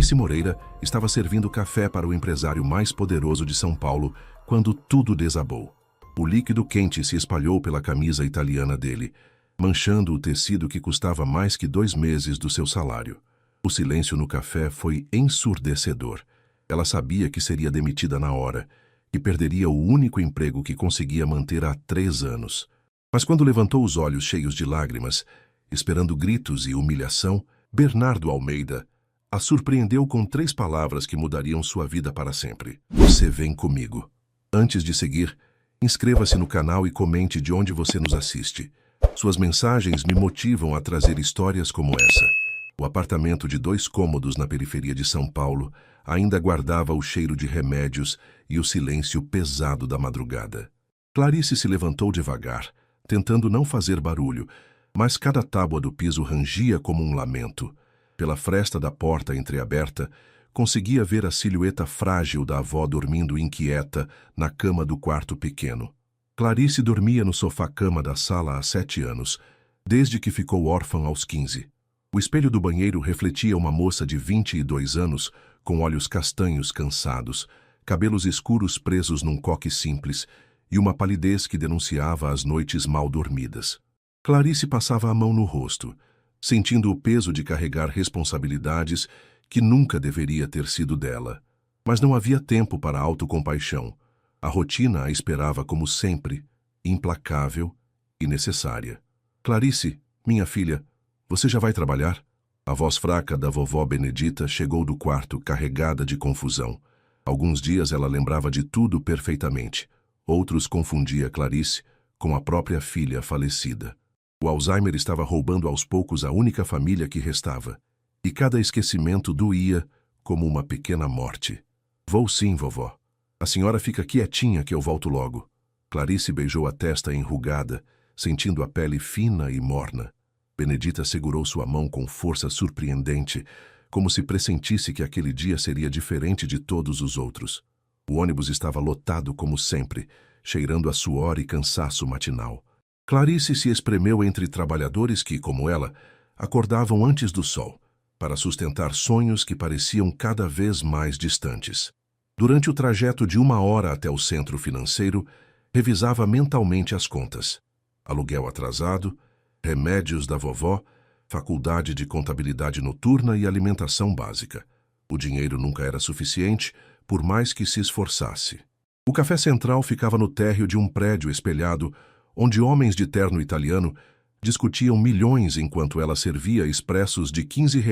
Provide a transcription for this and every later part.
Clarice Moreira estava servindo café para o empresário mais poderoso de São Paulo quando tudo desabou. O líquido quente se espalhou pela camisa italiana dele, manchando o tecido que custava mais que 2 meses do seu salário. O silêncio no café foi ensurdecedor. Ela sabia que seria demitida na hora, que perderia o único emprego que conseguia manter há 3 anos. Mas quando levantou os olhos cheios de lágrimas, esperando gritos e humilhação, Bernardo Almeida a surpreendeu com 3 palavras que mudariam sua vida para sempre. Você vem comigo. Antes de seguir, inscreva-se no canal e comente de onde você nos assiste. Suas mensagens me motivam a trazer histórias como essa. O apartamento de 2 cômodos na periferia de São Paulo ainda guardava o cheiro de remédios e o silêncio pesado da madrugada. Clarice se levantou devagar, tentando não fazer barulho, mas cada tábua do piso rangia como um lamento. Pela fresta da porta entreaberta, conseguia ver a silhueta frágil da avó dormindo inquieta na cama do quarto pequeno. Clarice dormia no sofá-cama da sala há 7 anos, desde que ficou órfã aos 15. O espelho do banheiro refletia uma moça de 22 anos, com olhos castanhos cansados, cabelos escuros presos num coque simples e uma palidez que denunciava as noites mal dormidas. Clarice passava a mão no rosto, sentindo o peso de carregar responsabilidades que nunca deveria ter sido dela. Mas não havia tempo para autocompaixão. A rotina a esperava como sempre, implacável e necessária. Clarice, minha filha, você já vai trabalhar? A voz fraca da vovó Benedita chegou do quarto carregada de confusão. Alguns dias ela lembrava de tudo perfeitamente. Outros confundia Clarice com a própria filha falecida. O Alzheimer estava roubando aos poucos a única família que restava. E cada esquecimento doía como uma pequena morte. Vou sim, vovó. A senhora fica quietinha que eu volto logo. Clarice beijou a testa enrugada, sentindo a pele fina e morna. Benedita segurou sua mão com força surpreendente, como se pressentisse que aquele dia seria diferente de todos os outros. O ônibus estava lotado como sempre, cheirando a suor e cansaço matinal. Clarice se espremeu entre trabalhadores que, como ela, acordavam antes do sol, para sustentar sonhos que pareciam cada vez mais distantes. Durante o trajeto de 1 hora até o centro financeiro, revisava mentalmente as contas. Aluguel atrasado, remédios da vovó, faculdade de contabilidade noturna e alimentação básica. O dinheiro nunca era suficiente, por mais que se esforçasse. O café central ficava no térreo de um prédio espelhado, onde homens de terno italiano discutiam milhões enquanto ela servia expressos de R$ 15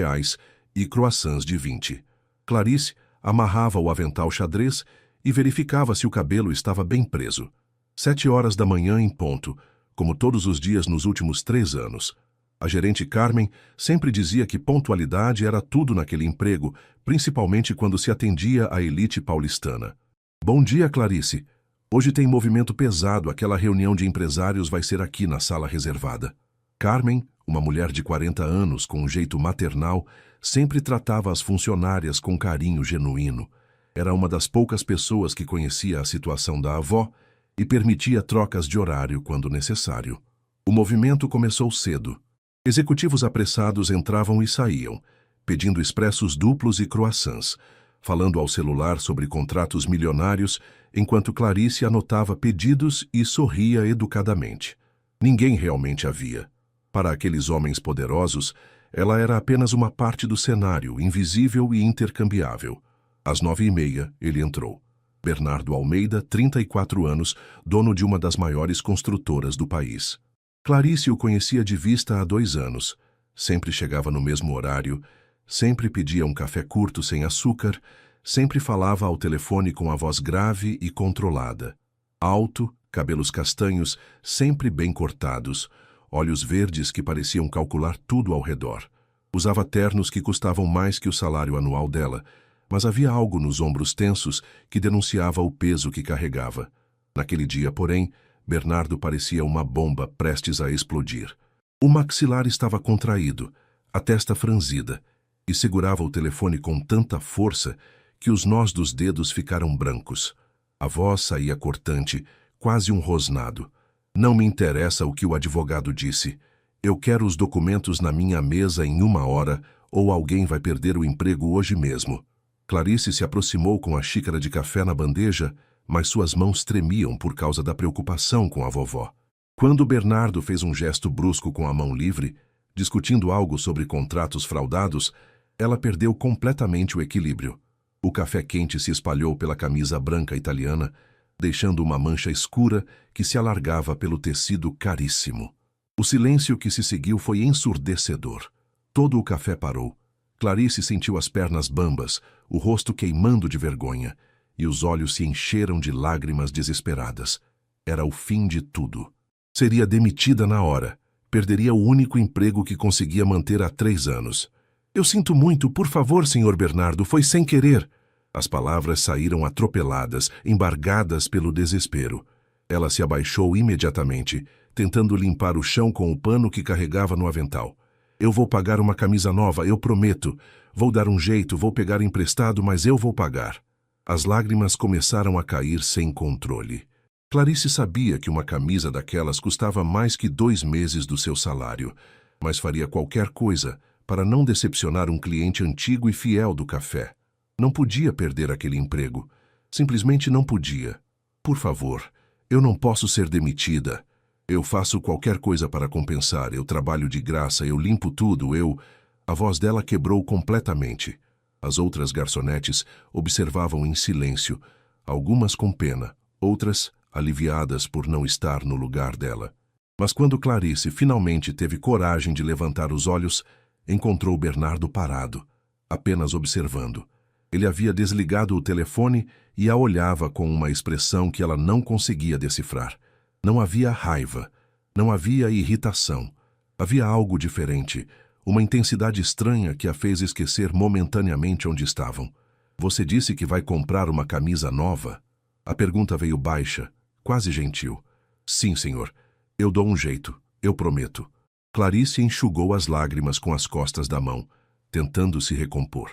e croissants de 20. Clarice amarrava o avental xadrez e verificava se o cabelo estava bem preso. 7 horas da manhã em ponto, como todos os dias nos últimos 3 anos. A gerente Carmen sempre dizia que pontualidade era tudo naquele emprego, principalmente quando se atendia à elite paulistana. Bom dia, Clarice. Hoje tem movimento pesado, aquela reunião de empresários vai ser aqui na sala reservada. Carmen, uma mulher de 40 anos com um jeito maternal, sempre tratava as funcionárias com carinho genuíno. Era uma das poucas pessoas que conhecia a situação da avó e permitia trocas de horário quando necessário. O movimento começou cedo. Executivos apressados entravam e saíam, pedindo expressos duplos e croissants, falando ao celular sobre contratos milionários, enquanto Clarice anotava pedidos e sorria educadamente. Ninguém realmente a via. Para aqueles homens poderosos, ela era apenas uma parte do cenário, invisível e intercambiável. Às 9h30, ele entrou. Bernardo Almeida, 34 anos, dono de uma das maiores construtoras do país. Clarice o conhecia de vista há 2 anos. Sempre chegava no mesmo horário, sempre pedia um café curto sem açúcar, sempre falava ao telefone com a voz grave e controlada. Alto, cabelos castanhos, sempre bem cortados, olhos verdes que pareciam calcular tudo ao redor. Usava ternos que custavam mais que o salário anual dela, mas havia algo nos ombros tensos que denunciava o peso que carregava. Naquele dia, porém, Bernardo parecia uma bomba prestes a explodir. O maxilar estava contraído, a testa franzida, e segurava o telefone com tanta força que os nós dos dedos ficaram brancos. A voz saía cortante, quase um rosnado. Não me interessa o que o advogado disse. Eu quero os documentos na minha mesa em 1 hora ou alguém vai perder o emprego hoje mesmo. Clarice se aproximou com a xícara de café na bandeja, mas suas mãos tremiam por causa da preocupação com a vovó. Quando Bernardo fez um gesto brusco com a mão livre, discutindo algo sobre contratos fraudados, ela perdeu completamente o equilíbrio. O café quente se espalhou pela camisa branca italiana, deixando uma mancha escura que se alargava pelo tecido caríssimo. O silêncio que se seguiu foi ensurdecedor. Todo o café parou. Clarice sentiu as pernas bambas, o rosto queimando de vergonha, e os olhos se encheram de lágrimas desesperadas. Era o fim de tudo. Seria demitida na hora. Perderia o único emprego que conseguia manter há 3 anos. Eu sinto muito, por favor, Sr. Bernardo, foi sem querer. As palavras saíram atropeladas, embargadas pelo desespero. Ela se abaixou imediatamente, tentando limpar o chão com o pano que carregava no avental. Eu vou pagar uma camisa nova, eu prometo. Vou dar um jeito, vou pegar emprestado, mas eu vou pagar. As lágrimas começaram a cair sem controle. Clarice sabia que uma camisa daquelas custava mais que 2 meses do seu salário, mas faria qualquer coisa para não decepcionar um cliente antigo e fiel do café. Não podia perder aquele emprego. Simplesmente não podia. Por favor, eu não posso ser demitida. Eu faço qualquer coisa para compensar, eu trabalho de graça, eu limpo tudo, eu... A voz dela quebrou completamente. As outras garçonetes observavam em silêncio, algumas com pena, outras aliviadas por não estar no lugar dela. Mas quando Clarice finalmente teve coragem de levantar os olhos, encontrou Bernardo parado, apenas observando. Ele havia desligado o telefone e a olhava com uma expressão que ela não conseguia decifrar. Não havia raiva, não havia irritação. Havia algo diferente, uma intensidade estranha que a fez esquecer momentaneamente onde estavam. Você disse que vai comprar uma camisa nova? A pergunta veio baixa, quase gentil. Sim, senhor. Eu dou um jeito, eu prometo. Clarice enxugou as lágrimas com as costas da mão, tentando se recompor.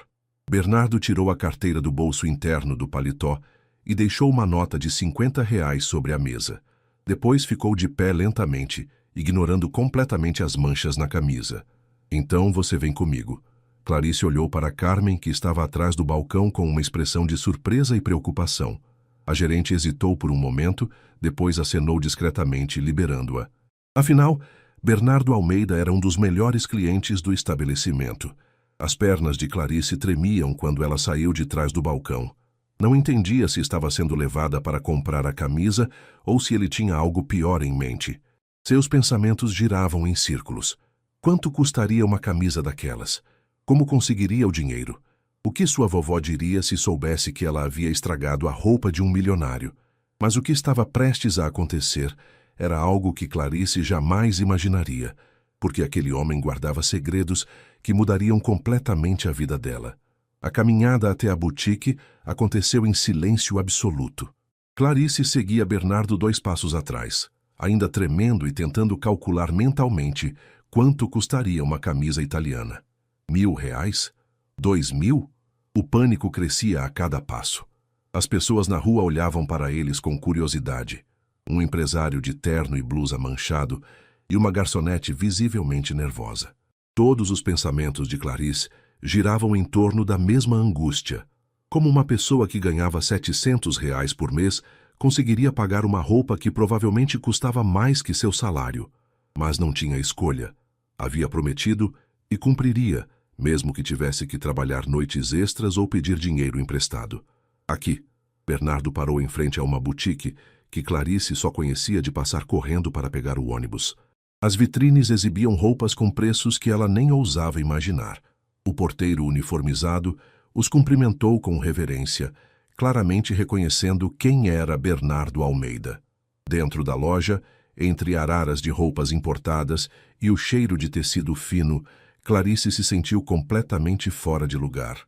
Bernardo tirou a carteira do bolso interno do paletó e deixou uma nota de R$ 50 sobre a mesa. Depois ficou de pé lentamente, ignorando completamente as manchas na camisa. Então você vem comigo. Clarice olhou para Carmen, que estava atrás do balcão com uma expressão de surpresa e preocupação. A gerente hesitou por um momento, depois acenou discretamente, liberando-a. Afinal, Bernardo Almeida era um dos melhores clientes do estabelecimento. As pernas de Clarice tremiam quando ela saiu de trás do balcão. Não entendia se estava sendo levada para comprar a camisa ou se ele tinha algo pior em mente. Seus pensamentos giravam em círculos. Quanto custaria uma camisa daquelas? Como conseguiria o dinheiro? O que sua vovó diria se soubesse que ela havia estragado a roupa de um milionário? Mas o que estava prestes a acontecer era algo que Clarice jamais imaginaria, porque aquele homem guardava segredos que mudariam completamente a vida dela. A caminhada até a boutique aconteceu em silêncio absoluto. Clarice seguia Bernardo 2 passos atrás, ainda tremendo e tentando calcular mentalmente quanto custaria uma camisa italiana. R$ 1.000? 2.000? O pânico crescia a cada passo. As pessoas na rua olhavam para eles com curiosidade. Um empresário de terno e blusa manchado e uma garçonete visivelmente nervosa. Todos os pensamentos de Clarice giravam em torno da mesma angústia. Como uma pessoa que ganhava R$ 700 por mês conseguiria pagar uma roupa que provavelmente custava mais que seu salário? Mas não tinha escolha. Havia prometido e cumpriria, mesmo que tivesse que trabalhar noites extras ou pedir dinheiro emprestado. Aqui, Bernardo parou em frente a uma boutique que Clarice só conhecia de passar correndo para pegar o ônibus. As vitrines exibiam roupas com preços que ela nem ousava imaginar. O porteiro uniformizado os cumprimentou com reverência, claramente reconhecendo quem era Bernardo Almeida. Dentro da loja, entre araras de roupas importadas e o cheiro de tecido fino, Clarice se sentiu completamente fora de lugar.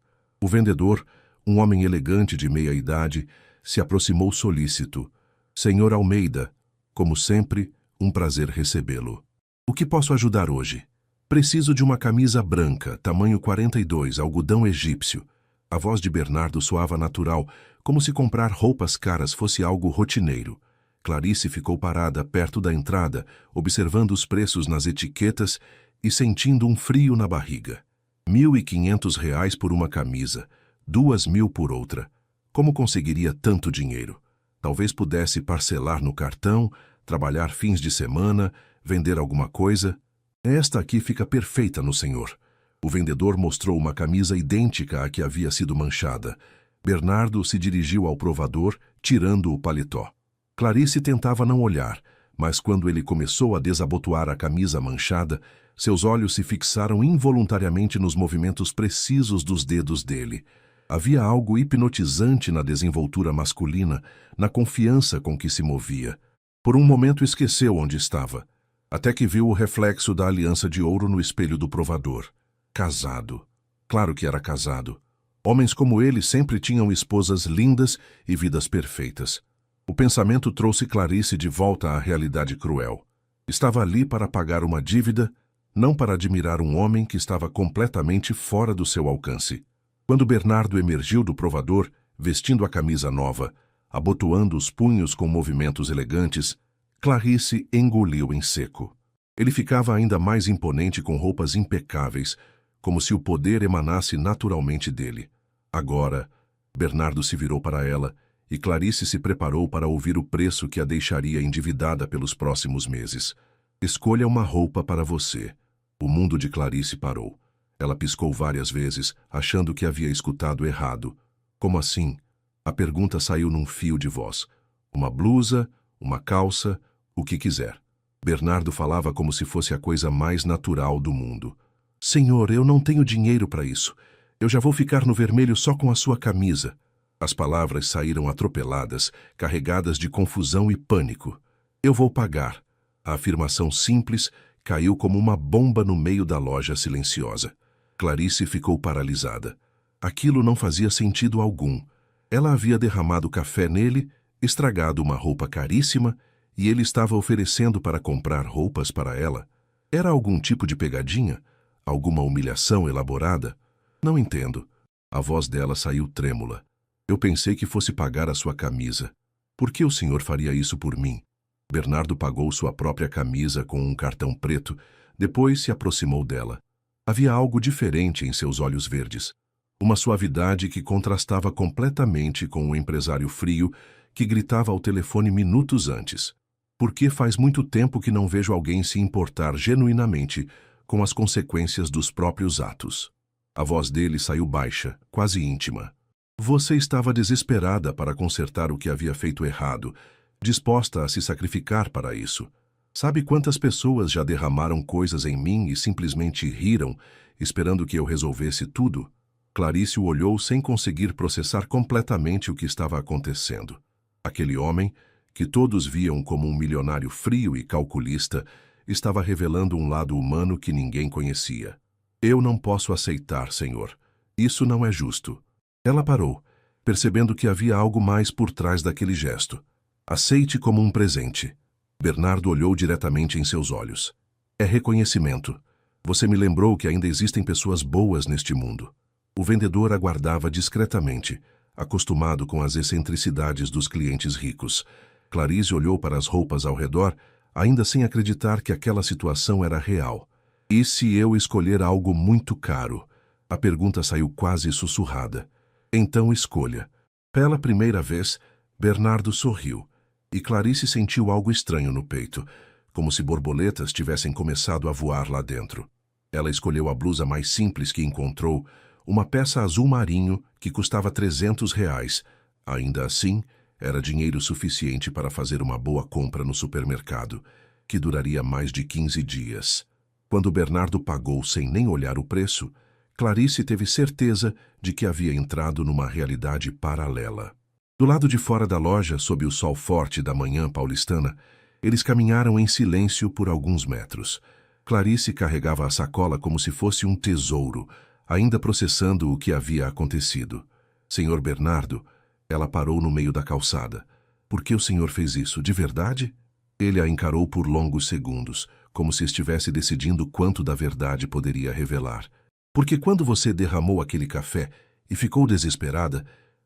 O vendedor, um homem elegante de meia-idade, se aproximou solícito. Senhor Almeida, como sempre, um prazer recebê-lo. O que posso ajudar hoje? Preciso de uma camisa branca, tamanho 42, algodão egípcio. A voz de Bernardo soava natural, como se comprar roupas caras fosse algo rotineiro. Clarice ficou parada perto da entrada, observando os preços nas etiquetas e sentindo um frio na barriga. R$ 1.500 por uma camisa, 2.000 por outra. Como conseguiria tanto dinheiro? Talvez pudesse parcelar no cartão, trabalhar fins de semana, vender alguma coisa. Esta aqui fica perfeita no senhor. O vendedor mostrou uma camisa idêntica à que havia sido manchada. Bernardo se dirigiu ao provador, tirando o paletó. Clarice tentava não olhar, mas quando ele começou a desabotoar a camisa manchada, seus olhos se fixaram involuntariamente nos movimentos precisos dos dedos dele. Havia algo hipnotizante na desenvoltura masculina, na confiança com que se movia. Por um momento esqueceu onde estava, até que viu o reflexo da aliança de ouro no espelho do provador. Casado. Claro que era casado. Homens como ele sempre tinham esposas lindas e vidas perfeitas. O pensamento trouxe Clarice de volta à realidade cruel. Estava ali para pagar uma dívida, não para admirar um homem que estava completamente fora do seu alcance. Quando Bernardo emergiu do provador, vestindo a camisa nova, abotoando os punhos com movimentos elegantes, Clarice engoliu em seco. Ele ficava ainda mais imponente com roupas impecáveis, como se o poder emanasse naturalmente dele. Agora, Bernardo se virou para ela e Clarice se preparou para ouvir o preço que a deixaria endividada pelos próximos meses. Escolha uma roupa para você. O mundo de Clarice parou. Ela piscou várias vezes, achando que havia escutado errado. Como assim? A pergunta saiu num fio de voz. Uma blusa, uma calça, o que quiser. Bernardo falava como se fosse a coisa mais natural do mundo. Senhor, eu não tenho dinheiro para isso. Eu já vou ficar no vermelho só com a sua camisa. As palavras saíram atropeladas, carregadas de confusão e pânico. Eu vou pagar. A afirmação simples caiu como uma bomba no meio da loja silenciosa. Clarice ficou paralisada. Aquilo não fazia sentido algum. Ela havia derramado café nele, estragado uma roupa caríssima, e ele estava oferecendo para comprar roupas para ela. Era algum tipo de pegadinha? Alguma humilhação elaborada? Não entendo. A voz dela saiu trêmula. Eu pensei que fosse pagar a sua camisa. Por que o senhor faria isso por mim? Bernardo pagou sua própria camisa com um cartão preto, depois se aproximou dela. Havia algo diferente em seus olhos verdes. Uma suavidade que contrastava completamente com o empresário frio que gritava ao telefone minutos antes. Porque faz muito tempo que não vejo alguém se importar genuinamente com as consequências dos próprios atos. A voz dele saiu baixa, quase íntima. Você estava desesperada para consertar o que havia feito errado, disposta a se sacrificar para isso. Sabe quantas pessoas já derramaram coisas em mim e simplesmente riram, esperando que eu resolvesse tudo? Clarice o olhou sem conseguir processar completamente o que estava acontecendo. Aquele homem, que todos viam como um milionário frio e calculista, estava revelando um lado humano que ninguém conhecia. Eu não posso aceitar, senhor. Isso não é justo. Ela parou, percebendo que havia algo mais por trás daquele gesto. Aceite como um presente. Bernardo olhou diretamente em seus olhos. É reconhecimento. Você me lembrou que ainda existem pessoas boas neste mundo. O vendedor aguardava discretamente, acostumado com as excentricidades dos clientes ricos. Clarice olhou para as roupas ao redor, ainda sem acreditar que aquela situação era real. E se eu escolher algo muito caro? A pergunta saiu quase sussurrada. Então escolha. Pela primeira vez, Bernardo sorriu, e Clarice sentiu algo estranho no peito, como se borboletas tivessem começado a voar lá dentro. Ela escolheu a blusa mais simples que encontrou, uma peça azul marinho que custava R$ 300. Ainda assim, era dinheiro suficiente para fazer uma boa compra no supermercado, que duraria mais de 15 dias. Quando Bernardo pagou sem nem olhar o preço, Clarice teve certeza de que havia entrado numa realidade paralela. Do lado de fora da loja, sob o sol forte da manhã paulistana, eles caminharam em silêncio por alguns metros. Clarice carregava a sacola como se fosse um tesouro, ainda processando o que havia acontecido. Senhor Bernardo, ela parou no meio da calçada. Por que o senhor fez isso, de verdade? Ele a encarou por longos segundos, como se estivesse decidindo quanto da verdade poderia revelar. Porque quando você derramou aquele café e ficou desesperada,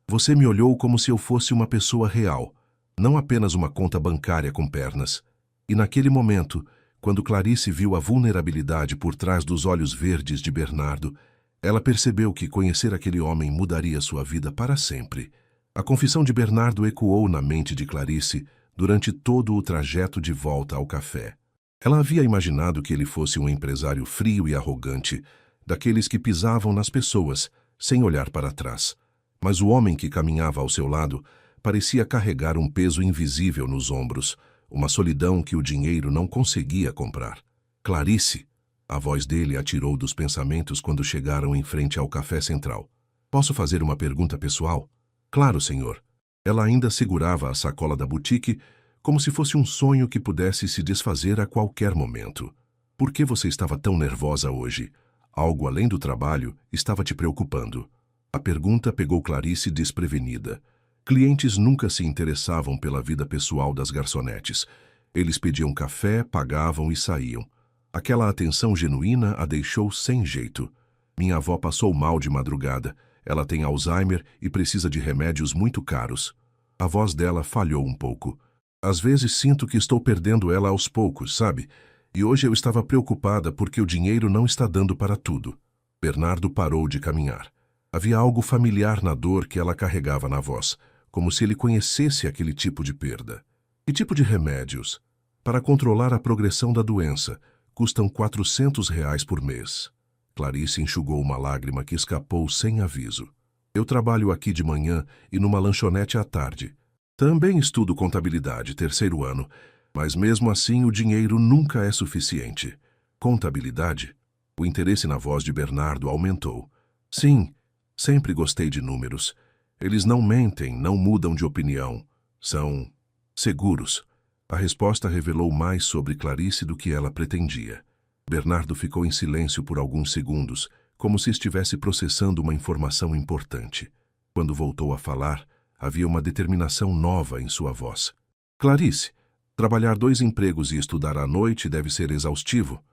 você me olhou como se eu fosse uma pessoa real, não apenas uma conta bancária com pernas. E naquele momento, quando Clarice viu a vulnerabilidade por trás dos olhos verdes de Bernardo, Ela percebeu que conhecer aquele homem mudaria sua vida para sempre. A confissão de Bernardo ecoou na mente de Clarice durante todo o trajeto de volta ao café. Ela havia imaginado que ele fosse um empresário frio e arrogante, daqueles que pisavam nas pessoas, sem olhar para trás. Mas o homem que caminhava ao seu lado parecia carregar um peso invisível nos ombros, uma solidão que o dinheiro não conseguia comprar. Clarice! A voz dele atirou dos pensamentos quando chegaram em frente ao café central. Posso fazer uma pergunta pessoal? Claro, senhor. Ela ainda segurava a sacola da boutique como se fosse um sonho que pudesse se desfazer a qualquer momento. Por que você estava tão nervosa hoje? Algo além do trabalho estava te preocupando. A pergunta pegou Clarice desprevenida. Clientes nunca se interessavam pela vida pessoal das garçonetes. Eles pediam café, pagavam e saíam. Aquela atenção genuína a deixou sem jeito. Minha avó passou mal de madrugada. Ela tem Alzheimer e precisa de remédios muito caros. A voz dela falhou um pouco. Às vezes sinto que estou perdendo ela aos poucos, sabe? E hoje eu estava preocupada porque o dinheiro não está dando para tudo. Bernardo parou de caminhar. Havia algo familiar na dor que ela carregava na voz, como se ele conhecesse aquele tipo de perda. Que tipo de remédios? Para controlar a progressão da doença, custam R$ 400 por mês. Clarice enxugou uma lágrima que escapou sem aviso. Eu trabalho aqui de manhã e numa lanchonete à tarde. Também estudo contabilidade, 3º ano, mas mesmo assim o dinheiro nunca é suficiente. Contabilidade? O interesse na voz de Bernardo aumentou. Sim, sempre gostei de números. Eles não mentem, não mudam de opinião. São seguros. A resposta revelou mais sobre Clarice do que ela pretendia. Bernardo ficou em silêncio por alguns segundos, como se estivesse processando uma informação importante. Quando voltou a falar, havia uma determinação nova em sua voz. Clarice, trabalhar 2 empregos e estudar à noite deve ser exaustivo.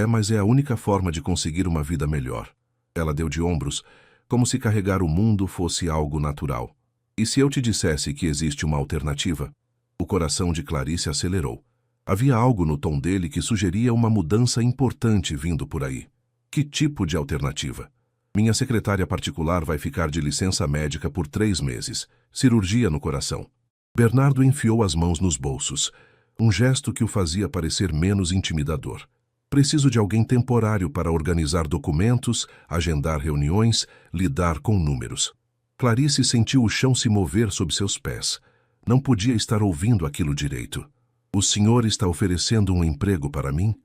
Mas é a única forma de conseguir uma vida melhor. Ela deu de ombros, como se carregar o mundo fosse algo natural. E se eu te dissesse que existe uma alternativa? O coração de Clarice acelerou. Havia algo no tom dele que sugeria uma mudança importante vindo por aí. Que tipo de alternativa? Minha secretária particular vai ficar de licença médica por 3 meses. Cirurgia no coração. Bernardo enfiou as mãos nos bolsos, um gesto que o fazia parecer menos intimidador. Preciso de alguém temporário para organizar documentos, agendar reuniões, lidar com números. Clarice sentiu o chão se mover sob seus pés. Não podia estar ouvindo aquilo direito. O senhor está oferecendo um emprego para mim?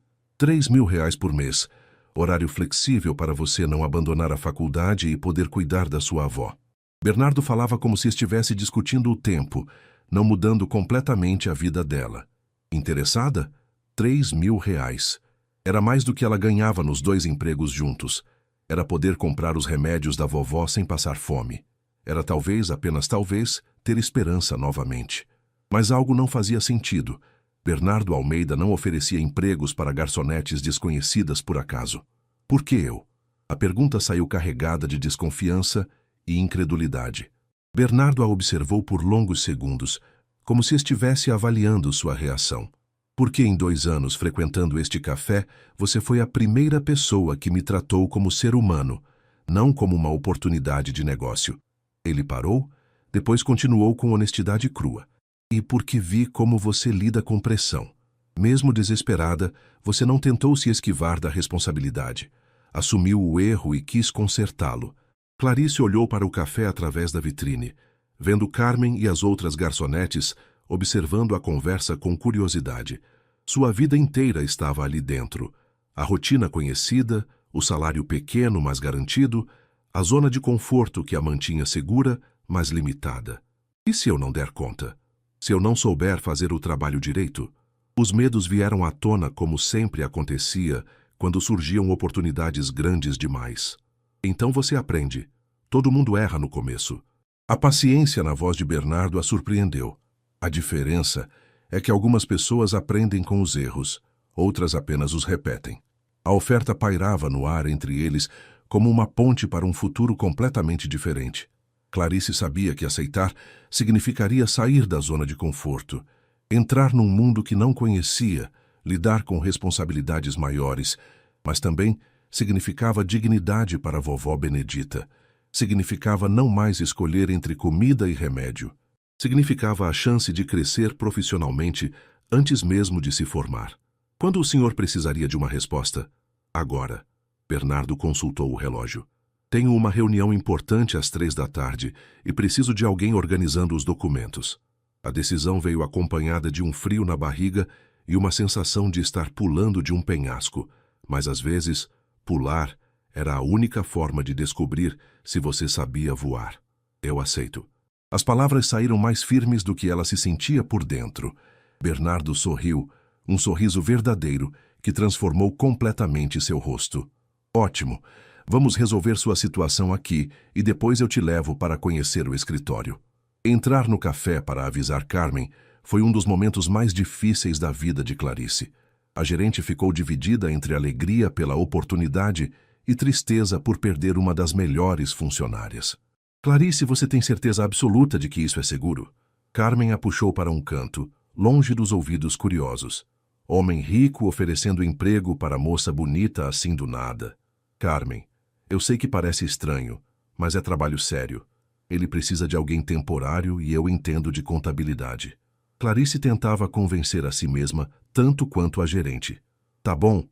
R$ 3.000 por mês. Horário flexível para você não abandonar a faculdade e poder cuidar da sua avó. Bernardo falava como se estivesse discutindo o tempo, não mudando completamente a vida dela. Interessada? R$ 3.000. Era mais do que ela ganhava nos 2 empregos juntos. Era poder comprar os remédios da vovó sem passar fome. Era talvez, apenas talvez, ter esperança novamente. Mas algo não fazia sentido. Bernardo Almeida não oferecia empregos para garçonetes desconhecidas por acaso. Por que eu? A pergunta saiu carregada de desconfiança e incredulidade. Bernardo a observou por longos segundos, como se estivesse avaliando sua reação. Porque em 2 anos frequentando este café, você foi a primeira pessoa que me tratou como ser humano, não como uma oportunidade de negócio. Ele parou, depois continuou com honestidade crua. E porque vi como você lida com pressão. Mesmo desesperada, você não tentou se esquivar da responsabilidade. Assumiu o erro e quis consertá-lo. Clarice olhou para o café através da vitrine, vendo Carmen e as outras garçonetes observando a conversa com curiosidade. Sua vida inteira estava ali dentro. A rotina conhecida, o salário pequeno, mas garantido, a zona de conforto que a mantinha segura, mas limitada. E se eu não der conta? Se eu não souber fazer o trabalho direito? Os medos vieram à tona como sempre acontecia quando surgiam oportunidades grandes demais. Então você aprende. Todo mundo erra no começo. A paciência na voz de Bernardo a surpreendeu. A diferença é que algumas pessoas aprendem com os erros, outras apenas os repetem. A oferta pairava no ar entre eles como uma ponte para um futuro completamente diferente. Clarice sabia que aceitar significaria sair da zona de conforto, entrar num mundo que não conhecia, lidar com responsabilidades maiores, mas também Significava dignidade para a vovó Benedita. Significava não mais escolher entre comida e remédio. Significava a chance de crescer profissionalmente antes mesmo de se formar. Quando o senhor precisaria de uma resposta? Agora. Bernardo consultou o relógio. Tenho uma reunião importante às 3 da tarde e preciso de alguém organizando os documentos. A decisão veio acompanhada de um frio na barriga e uma sensação de estar pulando de um penhasco, mas às vezes, pular era a única forma de descobrir se você sabia voar. Eu aceito. As palavras saíram mais firmes do que ela se sentia por dentro. Bernardo sorriu, um sorriso verdadeiro que transformou completamente seu rosto. Ótimo. Vamos resolver sua situação aqui e depois eu te levo para conhecer o escritório. Entrar no café para avisar Carmen foi um dos momentos mais difíceis da vida de Clarice. A gerente ficou dividida entre alegria pela oportunidade e tristeza por perder uma das melhores funcionárias. Clarice, você tem certeza absoluta de que isso é seguro? Carmen a puxou para um canto, longe dos ouvidos curiosos. Homem rico oferecendo emprego para moça bonita assim do nada. Carmen, eu sei que parece estranho, mas é trabalho sério. Ele precisa de alguém temporário e eu entendo de contabilidade. Clarice tentava convencer a si mesma tanto quanto a gerente. Tá bom,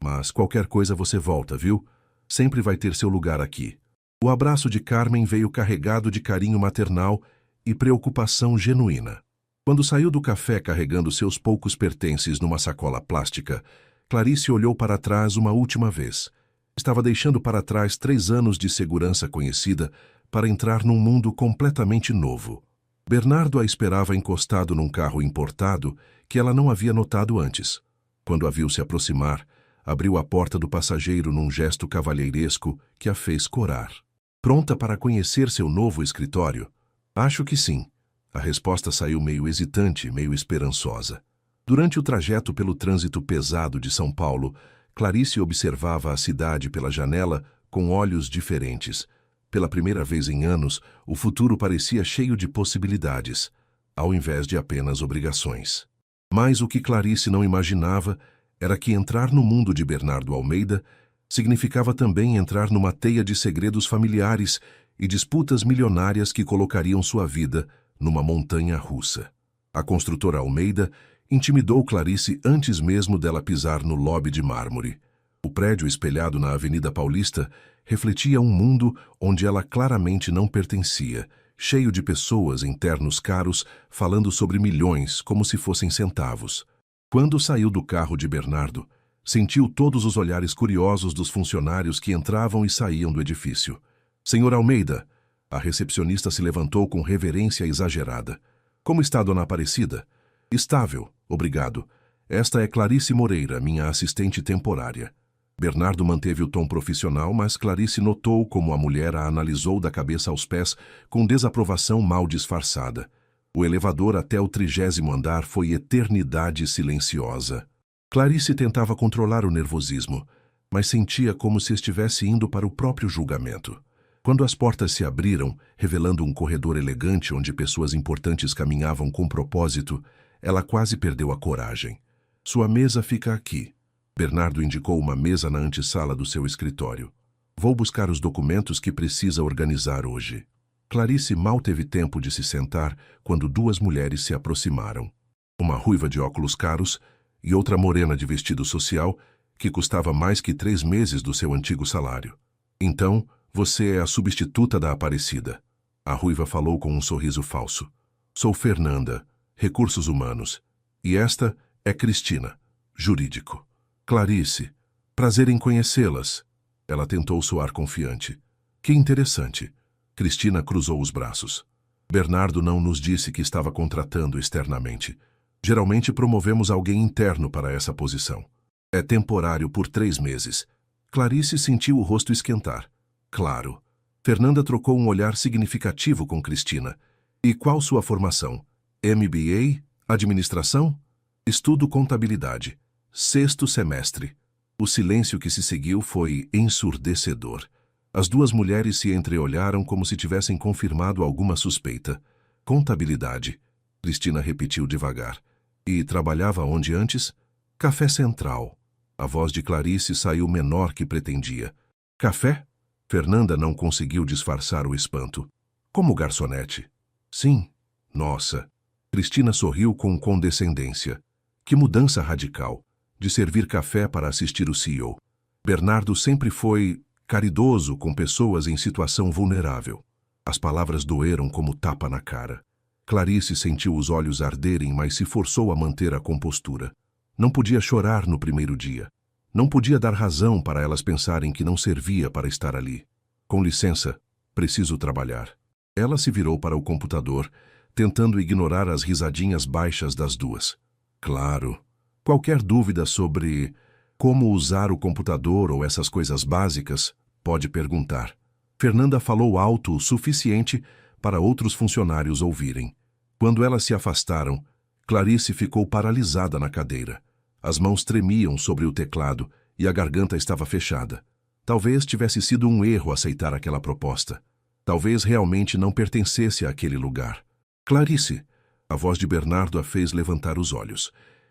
mas qualquer coisa você volta, viu? Sempre vai ter seu lugar aqui. O abraço de Carmen veio carregado de carinho maternal e preocupação genuína. Quando saiu do café carregando seus poucos pertences numa sacola plástica, Clarice olhou para trás uma última vez. Estava deixando para trás 3 anos de segurança conhecida para entrar num mundo completamente novo. Bernardo a esperava encostado num carro importado que ela não havia notado antes. Quando a viu se aproximar, abriu a porta do passageiro num gesto cavalheiresco que a fez corar. Pronta para conhecer seu novo escritório? Acho que sim. A resposta saiu meio hesitante, meio esperançosa. Durante o trajeto pelo trânsito pesado de São Paulo, Clarice observava a cidade pela janela com olhos diferentes. Pela primeira vez em anos, o futuro parecia cheio de possibilidades, ao invés de apenas obrigações. Mas o que Clarice não imaginava era que entrar no mundo de Bernardo Almeida significava também entrar numa teia de segredos familiares e disputas milionárias que colocariam sua vida numa montanha russa. A construtora Almeida intimidou Clarice antes mesmo dela pisar no lobby de mármore. O prédio espelhado na Avenida Paulista refletia um mundo onde ela claramente não pertencia, cheio de pessoas em ternos caros falando sobre milhões como se fossem centavos. Quando saiu do carro de Bernardo, sentiu todos os olhares curiosos dos funcionários que entravam e saíam do edifício. Senhor Almeida, a recepcionista se levantou com reverência exagerada. Como está, dona Aparecida? Estável, obrigado. Esta é Clarice Moreira, minha assistente temporária. Bernardo manteve o tom profissional, mas Clarice notou como a mulher a analisou da cabeça aos pés com desaprovação mal disfarçada. O elevador até o 30º andar foi eternidade silenciosa. Clarice tentava controlar o nervosismo, mas sentia como se estivesse indo para o próprio julgamento. Quando as portas se abriram, revelando um corredor elegante onde pessoas importantes caminhavam com propósito, ela quase perdeu a coragem. Sua mesa fica aqui. Bernardo indicou uma mesa na antessala do seu escritório. Vou buscar os documentos que precisa organizar hoje. Clarice mal teve tempo de se sentar quando 2 mulheres se aproximaram. Uma ruiva de óculos caros e outra morena de vestido social que custava mais que 3 meses do seu antigo salário. Então, você é a substituta da Aparecida. A ruiva falou com um sorriso falso. Sou Fernanda, Recursos Humanos. E esta é Cristina, Jurídico. Clarice, prazer em conhecê-las. Ela tentou soar confiante. Que interessante. Cristina cruzou os braços. Bernardo não nos disse que estava contratando externamente. Geralmente promovemos alguém interno para essa posição. É temporário por 3 meses. Clarice sentiu o rosto esquentar. Claro. Fernanda trocou um olhar significativo com Cristina. E qual sua formação? MBA? Administração? Estudo contabilidade. 6º semestre. O silêncio que se seguiu foi ensurdecedor. As 2 mulheres se entreolharam como se tivessem confirmado alguma suspeita. Contabilidade. Cristina repetiu devagar. E trabalhava onde antes? Café Central. A voz de Clarice saiu menor que pretendia. Café? Fernanda não conseguiu disfarçar o espanto. Como garçonete? Sim. Nossa. Cristina sorriu com condescendência. Que mudança radical. De servir café para assistir o CEO. Bernardo sempre foi caridoso com pessoas em situação vulnerável. As palavras doeram como tapa na cara. Clarice sentiu os olhos arderem, mas se forçou a manter a compostura. Não podia chorar no primeiro dia. Não podia dar razão para elas pensarem que não servia para estar ali. Com licença, preciso trabalhar. Ela se virou para o computador, tentando ignorar as risadinhas baixas das duas. Claro. Qualquer dúvida sobre como usar o computador ou essas coisas básicas, pode perguntar. Fernanda falou alto o suficiente para outros funcionários ouvirem. Quando elas se afastaram, Clarice ficou paralisada na cadeira. As mãos tremiam sobre o teclado e a garganta estava fechada. Talvez tivesse sido um erro aceitar aquela proposta. Talvez realmente não pertencesse àquele lugar. Clarice! A voz de Bernardo a fez levantar os olhos.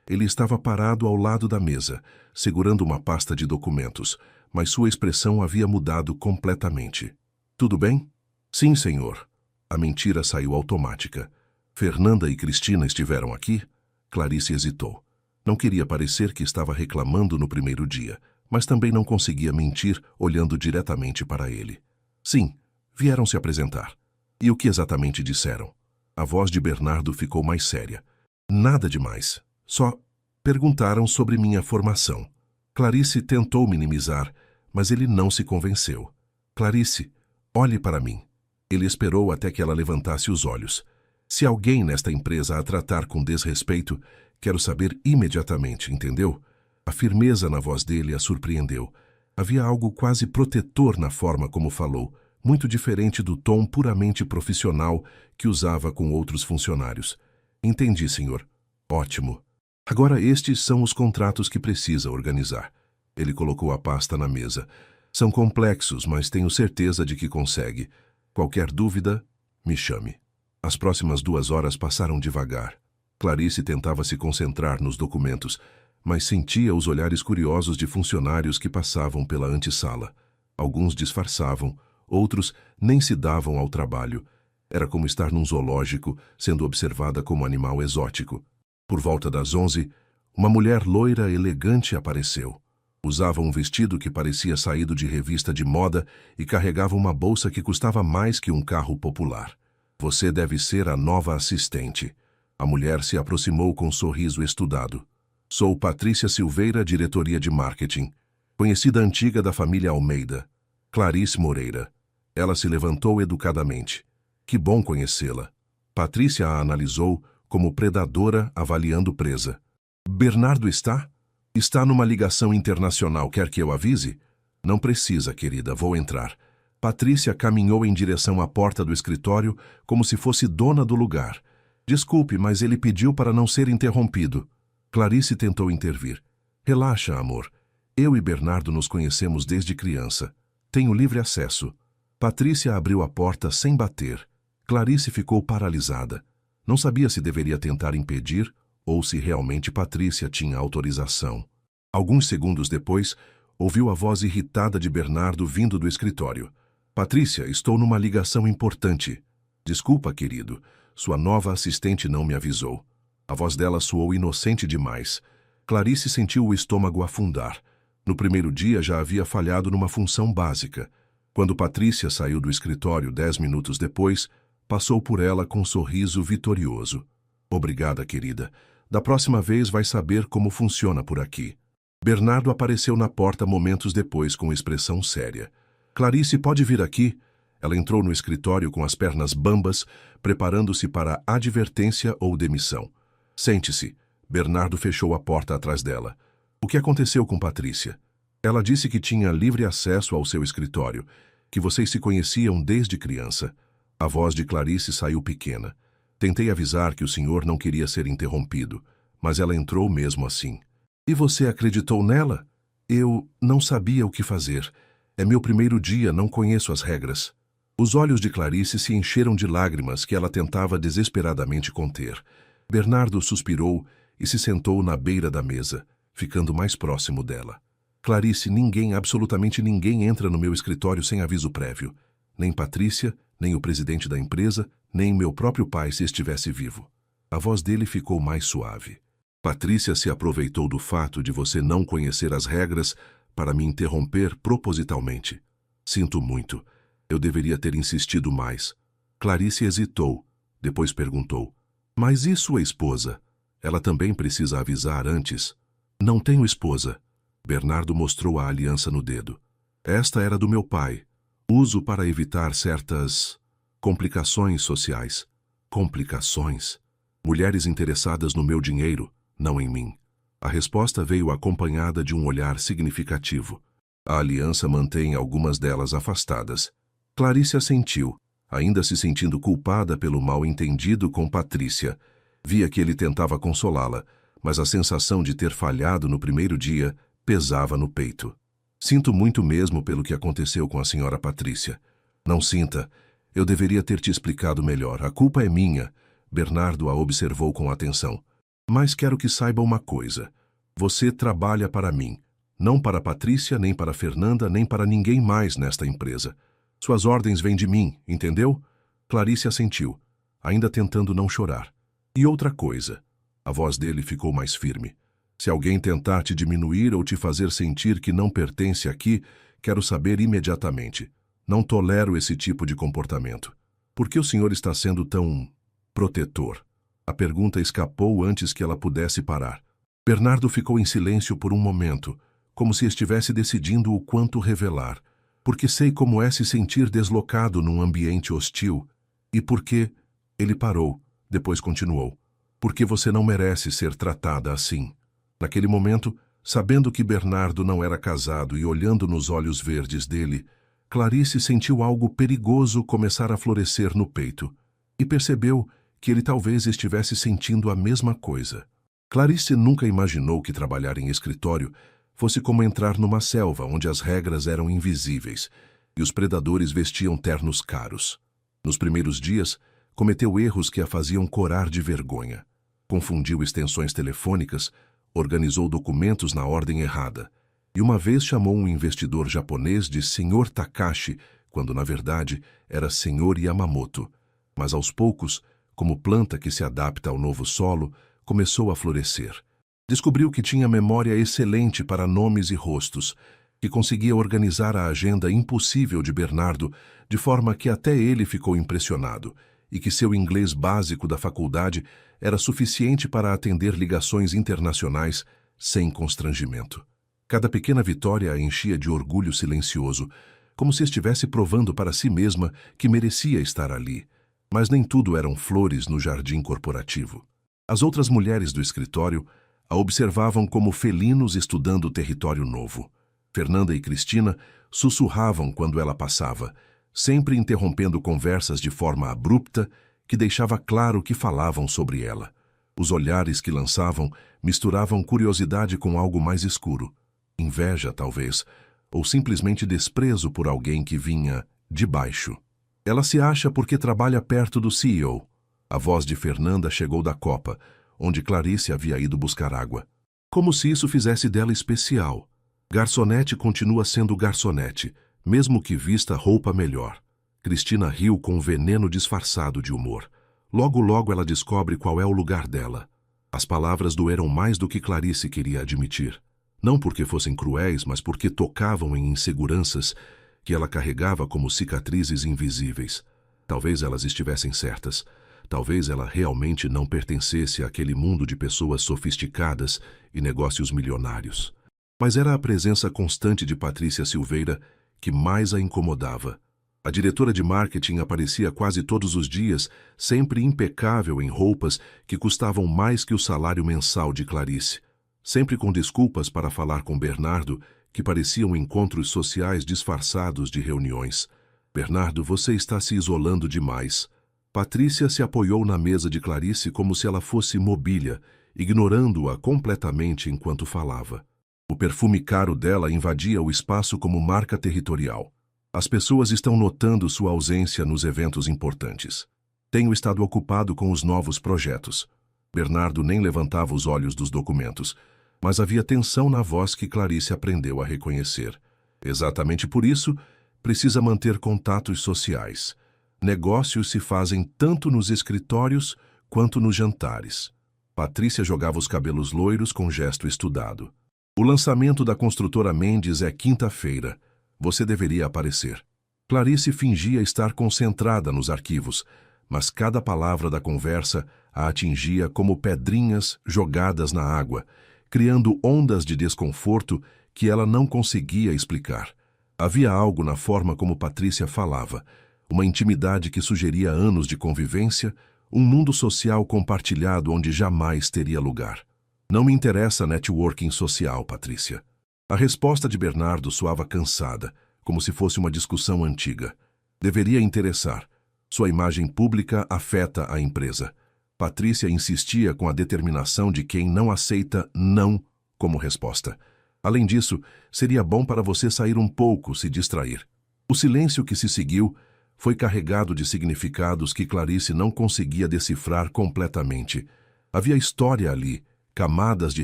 Ele estava parado ao lado da mesa, segurando uma pasta de documentos, mas sua expressão havia mudado completamente. Tudo bem? Sim, senhor. A mentira saiu automática. Fernanda e Cristina estiveram aqui? Clarice hesitou. Não queria parecer que estava reclamando no primeiro dia, mas também não conseguia mentir olhando diretamente para ele. Sim, vieram se apresentar. E o que exatamente disseram? A voz de Bernardo ficou mais séria. Nada demais. Só perguntaram sobre minha formação. Clarice tentou minimizar, mas ele não se convenceu. Clarice, olhe para mim. Ele esperou até que ela levantasse os olhos. Se alguém nesta empresa a tratar com desrespeito, quero saber imediatamente, entendeu? A firmeza na voz dele a surpreendeu. Havia algo quase protetor na forma como falou, muito diferente do tom puramente profissional que usava com outros funcionários. Entendi, senhor. Ótimo. Agora estes são os contratos que precisa organizar. Ele colocou a pasta na mesa. São complexos, mas tenho certeza de que consegue. Qualquer dúvida, me chame. As próximas 2 horas passaram devagar. Clarice tentava se concentrar nos documentos, mas sentia os olhares curiosos de funcionários que passavam pela antessala. Alguns disfarçavam, outros nem se davam ao trabalho. Era como estar num zoológico, sendo observada como animal exótico. Por volta das 11, uma mulher loira elegante apareceu. Usava um vestido que parecia saído de revista de moda e carregava uma bolsa que custava mais que um carro popular. Você deve ser a nova assistente. A mulher se aproximou com um sorriso estudado. Sou Patrícia Silveira, diretoria de marketing. Conhecida antiga da família Almeida. Clarice Moreira. Ela se levantou educadamente. Que bom conhecê-la. Patrícia a analisou como predadora avaliando presa. Bernardo está? Está numa ligação internacional, quer que eu avise? Não precisa, querida, vou entrar. Patrícia caminhou em direção à porta do escritório como se fosse dona do lugar. Desculpe, mas ele pediu para não ser interrompido. Clarice tentou intervir. Relaxa, amor. Eu e Bernardo nos conhecemos desde criança. Tenho livre acesso. Patrícia abriu a porta sem bater. Clarice ficou paralisada. Não sabia se deveria tentar impedir ou se realmente Patrícia tinha autorização. Alguns segundos depois, ouviu a voz irritada de Bernardo vindo do escritório. Patrícia, estou numa ligação importante. Desculpa, querido. Sua nova assistente não me avisou. A voz dela soou inocente demais. Clarice sentiu o estômago afundar. No primeiro dia já havia falhado numa função básica. Quando Patrícia saiu do escritório 10 minutos depois, passou por ela com um sorriso vitorioso. Obrigada, querida. Da próxima vez vai saber como funciona por aqui. Bernardo apareceu na porta momentos depois com expressão séria. Clarice, pode vir aqui? Ela entrou no escritório com as pernas bambas, preparando-se para advertência ou demissão. Sente-se. Bernardo fechou a porta atrás dela. O que aconteceu com Patrícia? Ela disse que tinha livre acesso ao seu escritório, que vocês se conheciam desde criança. A voz de Clarice saiu pequena. Tentei avisar que o senhor não queria ser interrompido, mas ela entrou mesmo assim. E você acreditou nela? Eu não sabia o que fazer. É meu primeiro dia, não conheço as regras. Os olhos de Clarice se encheram de lágrimas que ela tentava desesperadamente conter. Bernardo suspirou e se sentou na beira da mesa. ficando mais próximo dela. Clarice, ninguém, absolutamente ninguém entra no meu escritório sem aviso prévio. Nem Patrícia, nem o presidente da empresa, nem meu próprio pai se estivesse vivo. A voz dele ficou mais suave. Patrícia se aproveitou do fato de você não conhecer as regras para me interromper propositalmente. Sinto muito. Eu deveria ter insistido mais. Clarice hesitou, depois perguntou. Mas e sua esposa? Ela também precisa avisar antes. Não tenho esposa. Bernardo mostrou a aliança no dedo. Esta era do meu pai. Uso para evitar certas complicações sociais. Complicações? Mulheres interessadas no meu dinheiro, não em mim. A resposta veio acompanhada de um olhar significativo. A aliança mantém algumas delas afastadas. Clarice assentiu, ainda se sentindo culpada pelo mal-entendido com Patrícia. Via que ele tentava consolá-la, mas a sensação de ter falhado no primeiro dia pesava no peito. Sinto muito mesmo pelo que aconteceu com a senhora Patrícia. Não sinta. Eu deveria ter te explicado melhor. A culpa é minha. Bernardo a observou com atenção. Mas quero que saiba uma coisa. Você trabalha para mim. Não para Patrícia, nem para Fernanda, nem para ninguém mais nesta empresa. Suas ordens vêm de mim, entendeu? Clarice assentiu, ainda tentando não chorar. E outra coisa. A voz dele ficou mais firme. Se alguém tentar te diminuir ou te fazer sentir que não pertence aqui, quero saber imediatamente. Não tolero esse tipo de comportamento. Por que o senhor está sendo tão protetor? A pergunta escapou antes que ela pudesse parar. Bernardo ficou em silêncio por um momento, como se estivesse decidindo o quanto revelar. Porque sei como é se sentir deslocado num ambiente hostil. E porque... Ele parou, depois continuou. Porque você não merece ser tratada assim. Naquele momento, sabendo que Bernardo não era casado e olhando nos olhos verdes dele, Clarice sentiu algo perigoso começar a florescer no peito e percebeu que ele talvez estivesse sentindo a mesma coisa. Clarice nunca imaginou que trabalhar em escritório fosse como entrar numa selva onde as regras eram invisíveis e os predadores vestiam ternos caros. Nos primeiros dias, cometeu erros que a faziam corar de vergonha. Confundiu extensões telefônicas, organizou documentos na ordem errada e uma vez chamou um investidor japonês de Sr. Takashi, quando na verdade era Sr. Yamamoto. Mas aos poucos, como planta que se adapta ao novo solo, começou a florescer. Descobriu que tinha memória excelente para nomes e rostos, que conseguia organizar a agenda impossível de Bernardo de forma que até ele ficou impressionado, e que seu inglês básico da faculdade era suficiente para atender ligações internacionais sem constrangimento. Cada pequena vitória a enchia de orgulho silencioso, como se estivesse provando para si mesma que merecia estar ali. Mas nem tudo eram flores no jardim corporativo. As outras mulheres do escritório a observavam como felinos estudando o território novo. Fernanda e Cristina sussurravam quando ela passava, sempre interrompendo conversas de forma abrupta que deixava claro que falavam sobre ela. Os olhares que lançavam misturavam curiosidade com algo mais escuro. Inveja, talvez, ou simplesmente desprezo por alguém que vinha de baixo. Ela se acha porque trabalha perto do CEO. A voz de Fernanda chegou da copa, onde Clarice havia ido buscar água. Como se isso fizesse dela especial. Garçonete continua sendo garçonete, mesmo que vista roupa melhor. Cristina riu com veneno disfarçado de humor. Logo ela descobre qual é o lugar dela. As palavras doeram mais do que Clarice queria admitir. Não porque fossem cruéis, mas porque tocavam em inseguranças que ela carregava como cicatrizes invisíveis. Talvez elas estivessem certas. Talvez ela realmente não pertencesse àquele mundo de pessoas sofisticadas e negócios milionários. Mas era a presença constante de Patrícia Silveira que mais a incomodava. A diretora de marketing aparecia quase todos os dias, sempre impecável em roupas que custavam mais que o salário mensal de Clarice. Sempre com desculpas para falar com Bernardo, que pareciam encontros sociais disfarçados de reuniões. Bernardo, você está se isolando demais. Patrícia se apoiou na mesa de Clarice como se ela fosse mobília, ignorando-a completamente enquanto falava. O perfume caro dela invadia o espaço como marca territorial. As pessoas estão notando sua ausência nos eventos importantes. Tenho estado ocupado com os novos projetos. Bernardo nem levantava os olhos dos documentos, Mas havia tensão na voz que Clarice aprendeu a reconhecer. Exatamente por isso, precisa manter contatos sociais. Negócios se fazem tanto nos escritórios quanto nos jantares. Patrícia jogava os cabelos loiros com gesto estudado. O lançamento da construtora Mendes é quinta-feira. Você deveria aparecer. Clarice fingia estar concentrada nos arquivos, mas cada palavra da conversa a atingia como pedrinhas jogadas na água, criando ondas de desconforto que ela não conseguia explicar. Havia algo na forma como Patrícia falava, uma intimidade que sugeria anos de convivência, um mundo social compartilhado onde jamais teria lugar. Não me interessa networking social, Patrícia. A resposta de Bernardo soava cansada, como se fosse uma discussão antiga. Deveria interessar. Sua imagem pública afeta a empresa. Patrícia insistia com a determinação de quem não aceita não como resposta. Além disso, seria bom para você sair um pouco, se distrair. O silêncio que se seguiu foi carregado de significados que Clarice não conseguia decifrar completamente. Havia história ali, camadas de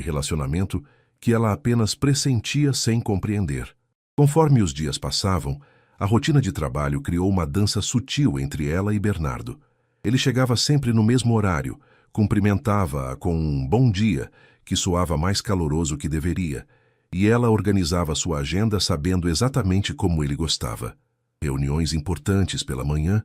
relacionamento que ela apenas pressentia sem compreender. Conforme os dias passavam, a rotina de trabalho criou uma dança sutil entre ela e Bernardo. Ele chegava sempre no mesmo horário, cumprimentava-a com um bom dia, que soava mais caloroso que deveria, e ela organizava sua agenda sabendo exatamente como ele gostava. Reuniões importantes pela manhã,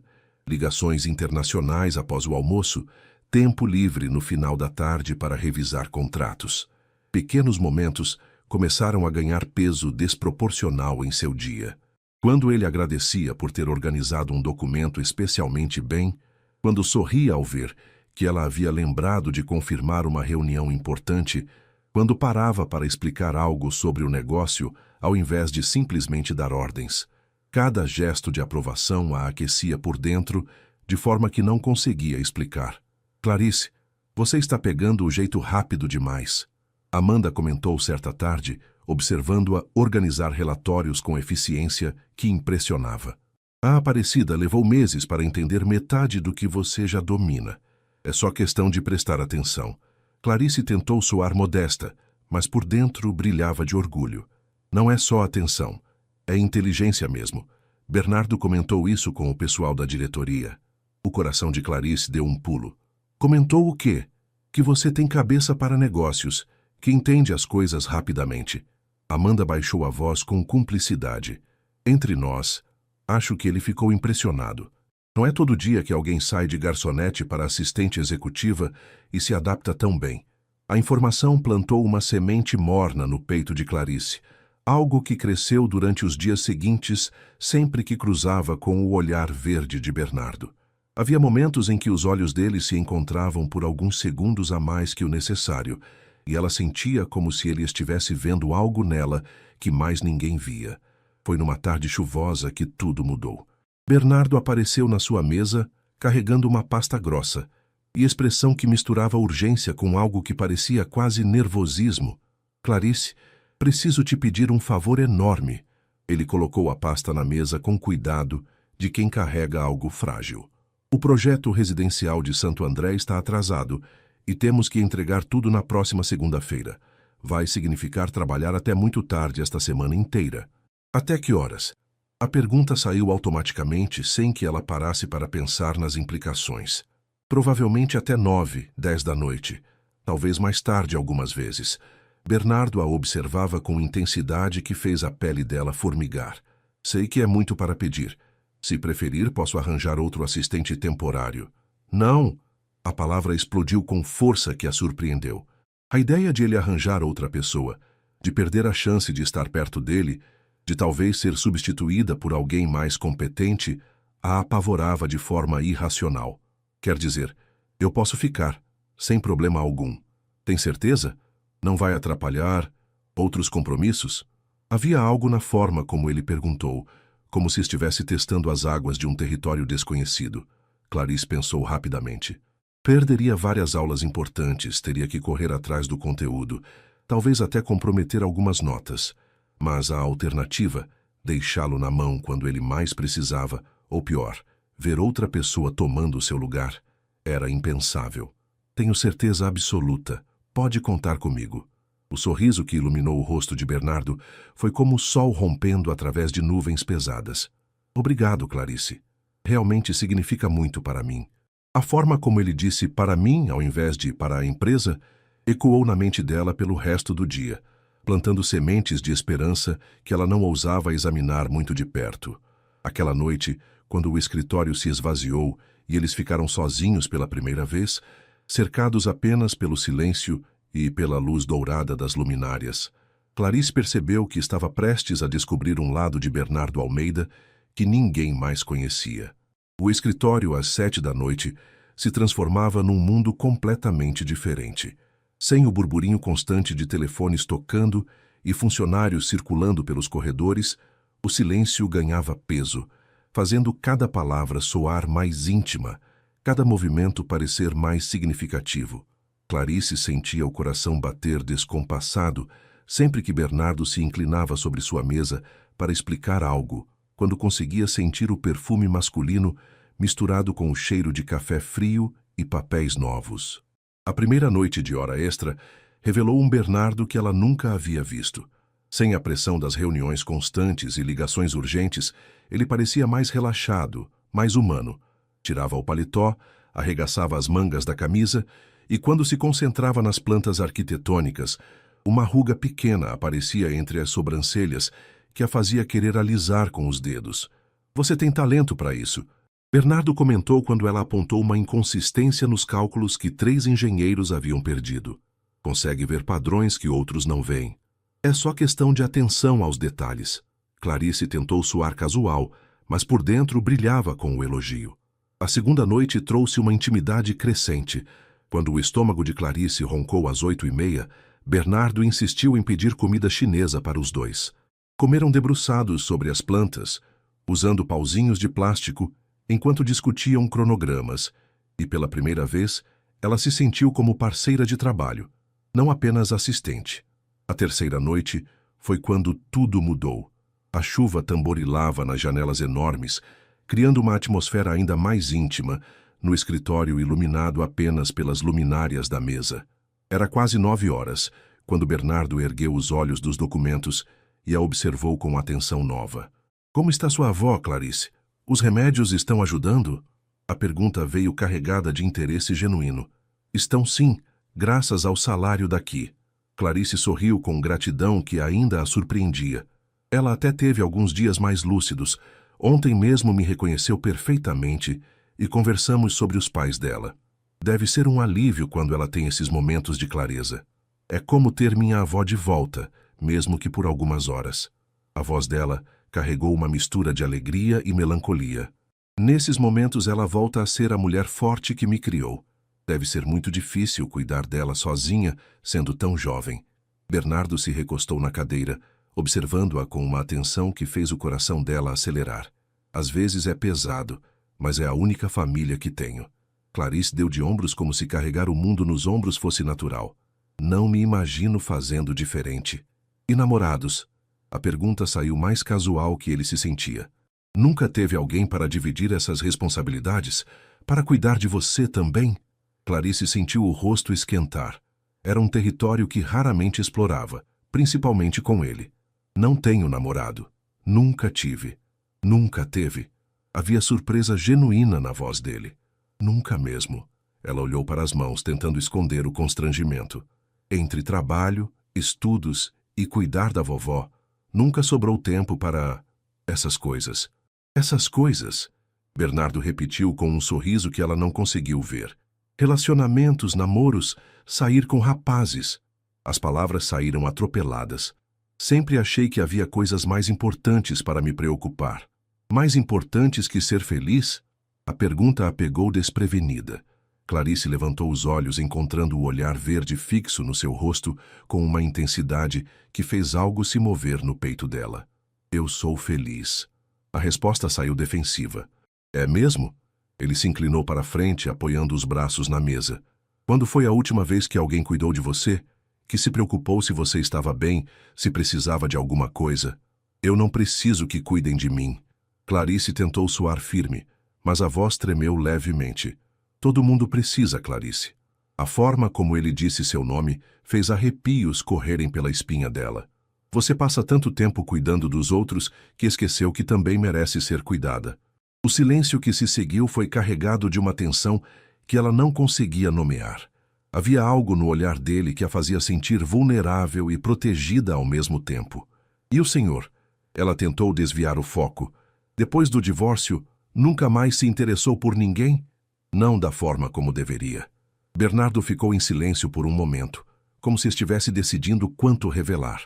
ligações internacionais após o almoço, tempo livre no final da tarde para revisar contratos. Pequenos momentos começaram a ganhar peso desproporcional em seu dia. Quando ele agradecia por ter organizado um documento especialmente bem, quando sorria ao ver que ela havia lembrado de confirmar uma reunião importante, quando parava para explicar algo sobre o negócio ao invés de simplesmente dar ordens. Cada gesto de aprovação a aquecia por dentro, de forma que não conseguia explicar. Clarice, você está pegando o jeito rápido demais. Amanda comentou certa tarde, observando-a organizar relatórios com eficiência que impressionava. A Aparecida levou meses para entender metade do que você já domina. É só questão de prestar atenção. Clarice tentou soar modesta, mas por dentro brilhava de orgulho. Não é só atenção, é inteligência mesmo. Bernardo comentou isso com o pessoal da diretoria. O coração de Clarice deu um pulo. Comentou o quê? Que você tem cabeça para negócios, que entende as coisas rapidamente. Amanda baixou a voz com cumplicidade. Entre nós, acho que ele ficou impressionado. Não é todo dia que alguém sai de garçonete para assistente executiva e se adapta tão bem. A informação plantou uma semente morna no peito de Clarice, algo que cresceu durante os dias seguintes sempre que cruzava com o olhar verde de Bernardo. Havia momentos em que os olhos dele se encontravam por alguns segundos a mais que o necessário, e ela sentia como se ele estivesse vendo algo nela que mais ninguém via. Foi numa tarde chuvosa que tudo mudou. Bernardo apareceu na sua mesa, carregando uma pasta grossa, e expressão que misturava urgência com algo que parecia quase nervosismo. Clarice, preciso te pedir um favor enorme. Ele colocou a pasta na mesa com cuidado de quem carrega algo frágil. O projeto residencial de Santo André está atrasado e temos que entregar tudo na próxima segunda-feira. Vai significar trabalhar até muito tarde esta semana inteira. Até que horas? A pergunta saiu automaticamente sem que ela parasse para pensar nas implicações. Provavelmente até 9, 10 da noite. Talvez mais tarde algumas vezes. Bernardo a observava com intensidade que fez a pele dela formigar. Sei que é muito para pedir. Se preferir, posso arranjar outro assistente temporário. Não! A palavra explodiu com força que a surpreendeu. A ideia de ele arranjar outra pessoa, de perder a chance de estar perto dele, de talvez ser substituída por alguém mais competente, a apavorava de forma irracional. Quer dizer, eu posso ficar, sem problema algum. Tem certeza? Não vai atrapalhar outros compromissos? Havia algo na forma como ele perguntou, como se estivesse testando as águas de um território desconhecido. Clarice pensou rapidamente. Perderia várias aulas importantes, teria que correr atrás do conteúdo, talvez até comprometer algumas notas. Mas a alternativa, deixá-lo na mão quando ele mais precisava, ou pior, ver outra pessoa tomando o seu lugar, era impensável. Tenho certeza absoluta. Pode contar comigo. O sorriso que iluminou o rosto de Bernardo foi como o sol rompendo através de nuvens pesadas. Obrigado, Clarice. Realmente significa muito para mim. A forma como ele disse para mim, ao invés de para a empresa, ecoou na mente dela pelo resto do dia, plantando sementes de esperança que ela não ousava examinar muito de perto. Aquela noite, quando o escritório se esvaziou e eles ficaram sozinhos pela primeira vez, cercados apenas pelo silêncio e pela luz dourada das luminárias, Clarice percebeu que estava prestes a descobrir um lado de Bernardo Almeida que ninguém mais conhecia. O escritório, às 7 da noite, se transformava num mundo completamente diferente. Sem o burburinho constante de telefones tocando e funcionários circulando pelos corredores, o silêncio ganhava peso, fazendo cada palavra soar mais íntima, cada movimento parecer mais significativo. Clarice sentia o coração bater descompassado sempre que Bernardo se inclinava sobre sua mesa para explicar algo, quando conseguia sentir o perfume masculino misturado com o cheiro de café frio e papéis novos. A primeira noite de hora extra revelou um Bernardo que ela nunca havia visto. Sem a pressão das reuniões constantes e ligações urgentes, ele parecia mais relaxado, mais humano. Tirava o paletó, arregaçava as mangas da camisa e, quando se concentrava nas plantas arquitetônicas, uma ruga pequena aparecia entre as sobrancelhas que a fazia querer alisar com os dedos. Você tem talento para isso. Bernardo comentou quando ela apontou uma inconsistência nos cálculos que 3 engenheiros haviam perdido. Consegue ver padrões que outros não veem. É só questão de atenção aos detalhes. Clarice tentou soar casual, mas por dentro brilhava com o elogio. A segunda noite trouxe uma intimidade crescente. Quando o estômago de Clarice roncou às 8h30, Bernardo insistiu em pedir comida chinesa para os dois. Comeram debruçados sobre as plantas, usando pauzinhos de plástico, enquanto discutiam cronogramas, e pela primeira vez ela se sentiu como parceira de trabalho, não apenas assistente. A terceira noite foi quando tudo mudou. A chuva tamborilava nas janelas enormes, criando uma atmosfera ainda mais íntima no escritório iluminado apenas pelas luminárias da mesa. Era quase 9h, quando Bernardo ergueu os olhos dos documentos e a observou com atenção nova. Como está sua avó, Clarice? Os remédios estão ajudando? A pergunta veio carregada de interesse genuíno. Estão sim, graças ao salário daqui. Clarice sorriu com gratidão que ainda a surpreendia. Ela até teve alguns dias mais lúcidos. Ontem mesmo me reconheceu perfeitamente e conversamos sobre os pais dela. Deve ser um alívio quando ela tem esses momentos de clareza. É como ter minha avó de volta, mesmo que por algumas horas. A voz dela carregou uma mistura de alegria e melancolia. Nesses momentos ela volta a ser a mulher forte que me criou. Deve ser muito difícil cuidar dela sozinha, sendo tão jovem. Bernardo se recostou na cadeira, observando-a com uma atenção que fez o coração dela acelerar. Às vezes é pesado, mas é a única família que tenho. Clarice deu de ombros como se carregar o mundo nos ombros fosse natural. Não me imagino fazendo diferente. E namorados? A pergunta saiu mais casual que ele se sentia. Nunca teve alguém para dividir essas responsabilidades? Para cuidar de você também? Clarice sentiu o rosto esquentar. Era um território que raramente explorava, principalmente com ele. Não tenho namorado. Nunca tive. Nunca teve. Havia surpresa genuína na voz dele. Nunca mesmo. Ela olhou para as mãos, tentando esconder o constrangimento. Entre trabalho, estudos e cuidar da vovó, nunca sobrou tempo para essas coisas. Essas coisas? Bernardo repetiu com um sorriso que ela não conseguiu ver. Relacionamentos, namoros, sair com rapazes. As palavras saíram atropeladas. Sempre achei que havia coisas mais importantes para me preocupar. Mais importantes que ser feliz? A pergunta a pegou desprevenida. Clarice levantou os olhos, encontrando o olhar verde fixo no seu rosto com uma intensidade que fez algo se mover no peito dela. Eu sou feliz. A resposta saiu defensiva. É mesmo? Ele se inclinou para a frente, apoiando os braços na mesa. Quando foi a última vez que alguém cuidou de você? Que se preocupou se você estava bem, se precisava de alguma coisa? Eu não preciso que cuidem de mim. Clarice tentou soar firme, mas a voz tremeu levemente. Todo mundo precisa, Clarice. A forma como ele disse seu nome fez arrepios correrem pela espinha dela. Você passa tanto tempo cuidando dos outros que esqueceu que também merece ser cuidada. O silêncio que se seguiu foi carregado de uma tensão que ela não conseguia nomear. Havia algo no olhar dele que a fazia sentir vulnerável e protegida ao mesmo tempo. E o senhor? Ela tentou desviar o foco. Depois do divórcio, nunca mais se interessou por ninguém? Não da forma como deveria. Bernardo ficou em silêncio por um momento, como se estivesse decidindo quanto revelar.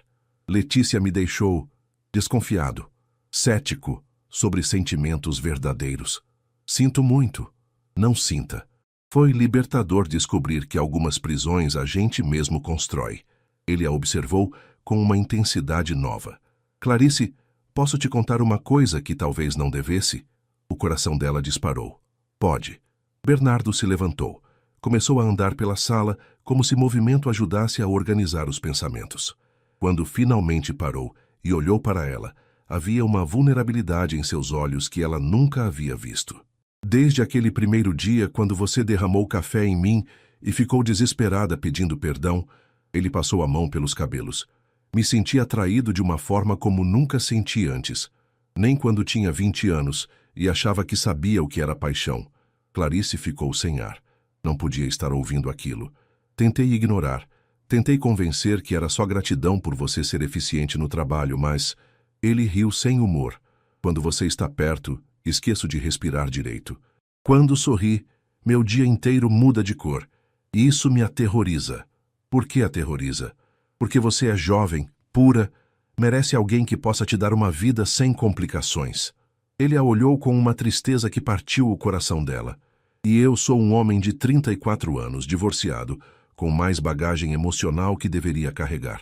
Letícia me deixou desconfiado, cético sobre sentimentos verdadeiros. Sinto muito. Não sinta. Foi libertador descobrir que algumas prisões a gente mesmo constrói. Ele a observou com uma intensidade nova. Clarice, posso te contar uma coisa que talvez não devesse? O coração dela disparou. Pode. Bernardo se levantou. Começou a andar pela sala como se movimento ajudasse a organizar os pensamentos. Quando finalmente parou e olhou para ela, havia uma vulnerabilidade em seus olhos que ela nunca havia visto. Desde aquele primeiro dia, quando você derramou café em mim e ficou desesperada pedindo perdão, ele passou a mão pelos cabelos. Me senti atraído de uma forma como nunca senti antes. Nem quando tinha 20 anos e achava que sabia o que era paixão. Clarice ficou sem ar. Não podia estar ouvindo aquilo. Tentei ignorar. Tentei convencer que era só gratidão por você ser eficiente no trabalho, mas ele riu sem humor. Quando você está perto, esqueço de respirar direito. Quando sorri, meu dia inteiro muda de cor. E isso me aterroriza. Por que aterroriza? Porque você é jovem, pura, merece alguém que possa te dar uma vida sem complicações. Ele a olhou com uma tristeza que partiu o coração dela. E eu sou um homem de 34 anos, divorciado, com mais bagagem emocional que deveria carregar.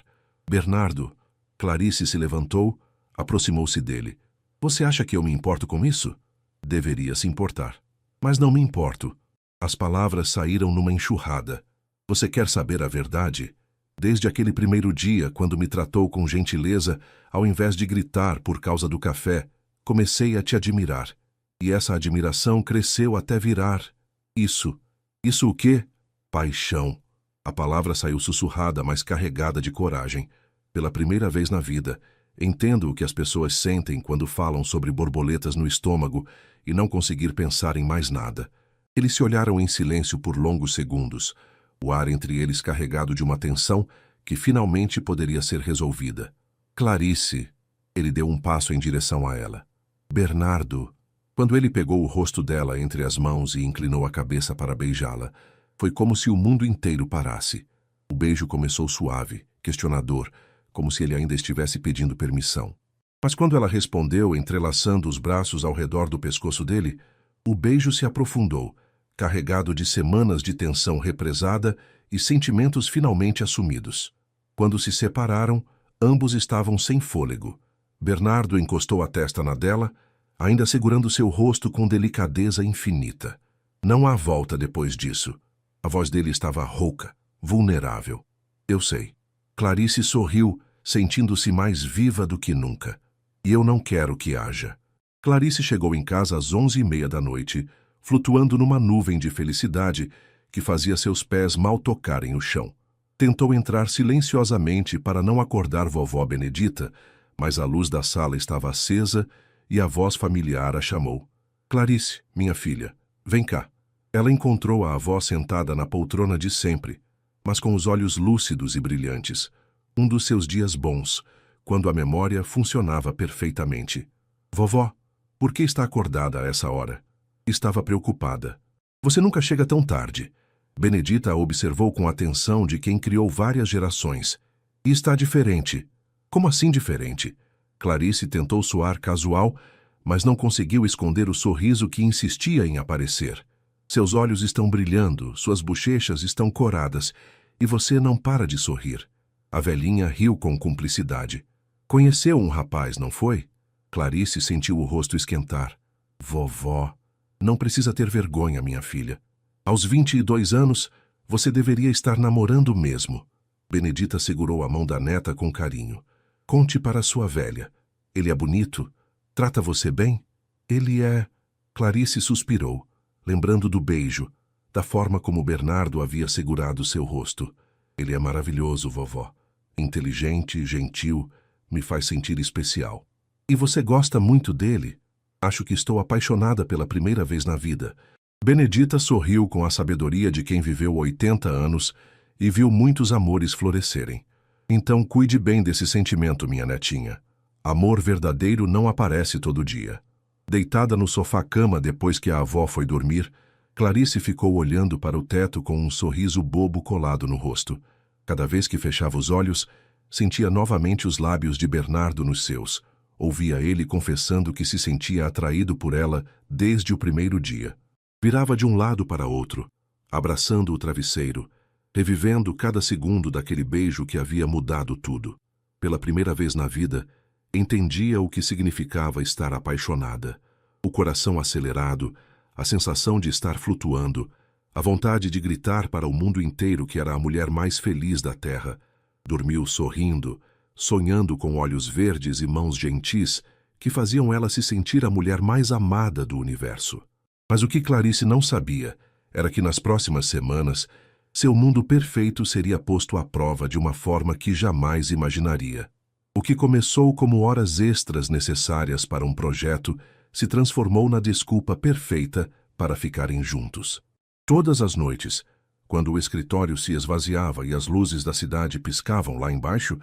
Bernardo, Clarice se levantou, aproximou-se dele. Você acha que eu me importo com isso? Deveria se importar. Mas não me importo. As palavras saíram numa enxurrada. Você quer saber a verdade? Desde aquele primeiro dia, quando me tratou com gentileza, ao invés de gritar por causa do café, comecei a te admirar. E essa admiração cresceu até virar isso. Isso o quê? Paixão. A palavra saiu sussurrada, mas carregada de coragem. Pela primeira vez na vida, entendo o que as pessoas sentem quando falam sobre borboletas no estômago e não conseguir pensar em mais nada. Eles se olharam em silêncio por longos segundos, o ar entre eles carregado de uma tensão que finalmente poderia ser resolvida. Clarice. Ele deu um passo em direção a ela. Bernardo. Quando ele pegou o rosto dela entre as mãos e inclinou a cabeça para beijá-la, foi como se o mundo inteiro parasse. O beijo começou suave, questionador, como se ele ainda estivesse pedindo permissão. Mas quando ela respondeu, entrelaçando os braços ao redor do pescoço dele, o beijo se aprofundou, carregado de semanas de tensão represada e sentimentos finalmente assumidos. Quando se separaram, ambos estavam sem fôlego. Bernardo encostou a testa na dela, ainda segurando seu rosto com delicadeza infinita. Não há volta depois disso. A voz dele estava rouca, vulnerável. Eu sei. Clarice sorriu, sentindo-se mais viva do que nunca. E eu não quero que haja. Clarice chegou em casa às 11h30 da noite, flutuando numa nuvem de felicidade que fazia seus pés mal tocarem o chão. Tentou entrar silenciosamente para não acordar vovó Benedita, mas a luz da sala estava acesa e a voz familiar a chamou. Clarice, minha filha, vem cá. Ela encontrou a avó sentada na poltrona de sempre, mas com os olhos lúcidos e brilhantes. Um dos seus dias bons, quando a memória funcionava perfeitamente. Vovó, por que está acordada a essa hora? Estava preocupada. Você nunca chega tão tarde. Benedita a observou com atenção de quem criou várias gerações. E está diferente. Como assim diferente? Clarice tentou soar casual, mas não conseguiu esconder o sorriso que insistia em aparecer. Seus olhos estão brilhando, suas bochechas estão coradas, e você não para de sorrir. A velhinha riu com cumplicidade. Conheceu um rapaz, não foi? Clarice sentiu o rosto esquentar. Vovó, não precisa ter vergonha, minha filha. Aos 22 anos, você deveria estar namorando mesmo. Benedita segurou a mão da neta com carinho. Conte para sua velha. Ele é bonito? Trata você bem? Ele é... Clarice suspirou, lembrando do beijo. da forma como Bernardo havia segurado seu rosto. Ele é maravilhoso, vovó. Inteligente, gentil, me faz sentir especial. E você gosta muito dele? Acho que estou apaixonada pela primeira vez na vida. Benedita sorriu com a sabedoria de quem viveu 80 anos e viu muitos amores florescerem. Então cuide bem desse sentimento, minha netinha. Amor verdadeiro não aparece todo dia. Deitada no sofá-cama depois que a avó foi dormir, Clarice ficou olhando para o teto com um sorriso bobo colado no rosto. Cada vez que fechava os olhos, sentia novamente os lábios de Bernardo nos seus. Ouvia ele confessando que se sentia atraído por ela desde o primeiro dia. Virava de um lado para outro, abraçando o travesseiro, revivendo cada segundo daquele beijo que havia mudado tudo. Pela primeira vez na vida, entendia o que significava estar apaixonada. O coração acelerado, a sensação de estar flutuando, a vontade de gritar para o mundo inteiro que era a mulher mais feliz da terra. Dormiu sorrindo, sonhando com olhos verdes e mãos gentis que faziam ela se sentir a mulher mais amada do universo. Mas o que Clarice não sabia era que nas próximas semanas seu mundo perfeito seria posto à prova de uma forma que jamais imaginaria. O que começou como horas extras necessárias para um projeto se transformou na desculpa perfeita para ficarem juntos. Todas as noites, quando o escritório se esvaziava e as luzes da cidade piscavam lá embaixo,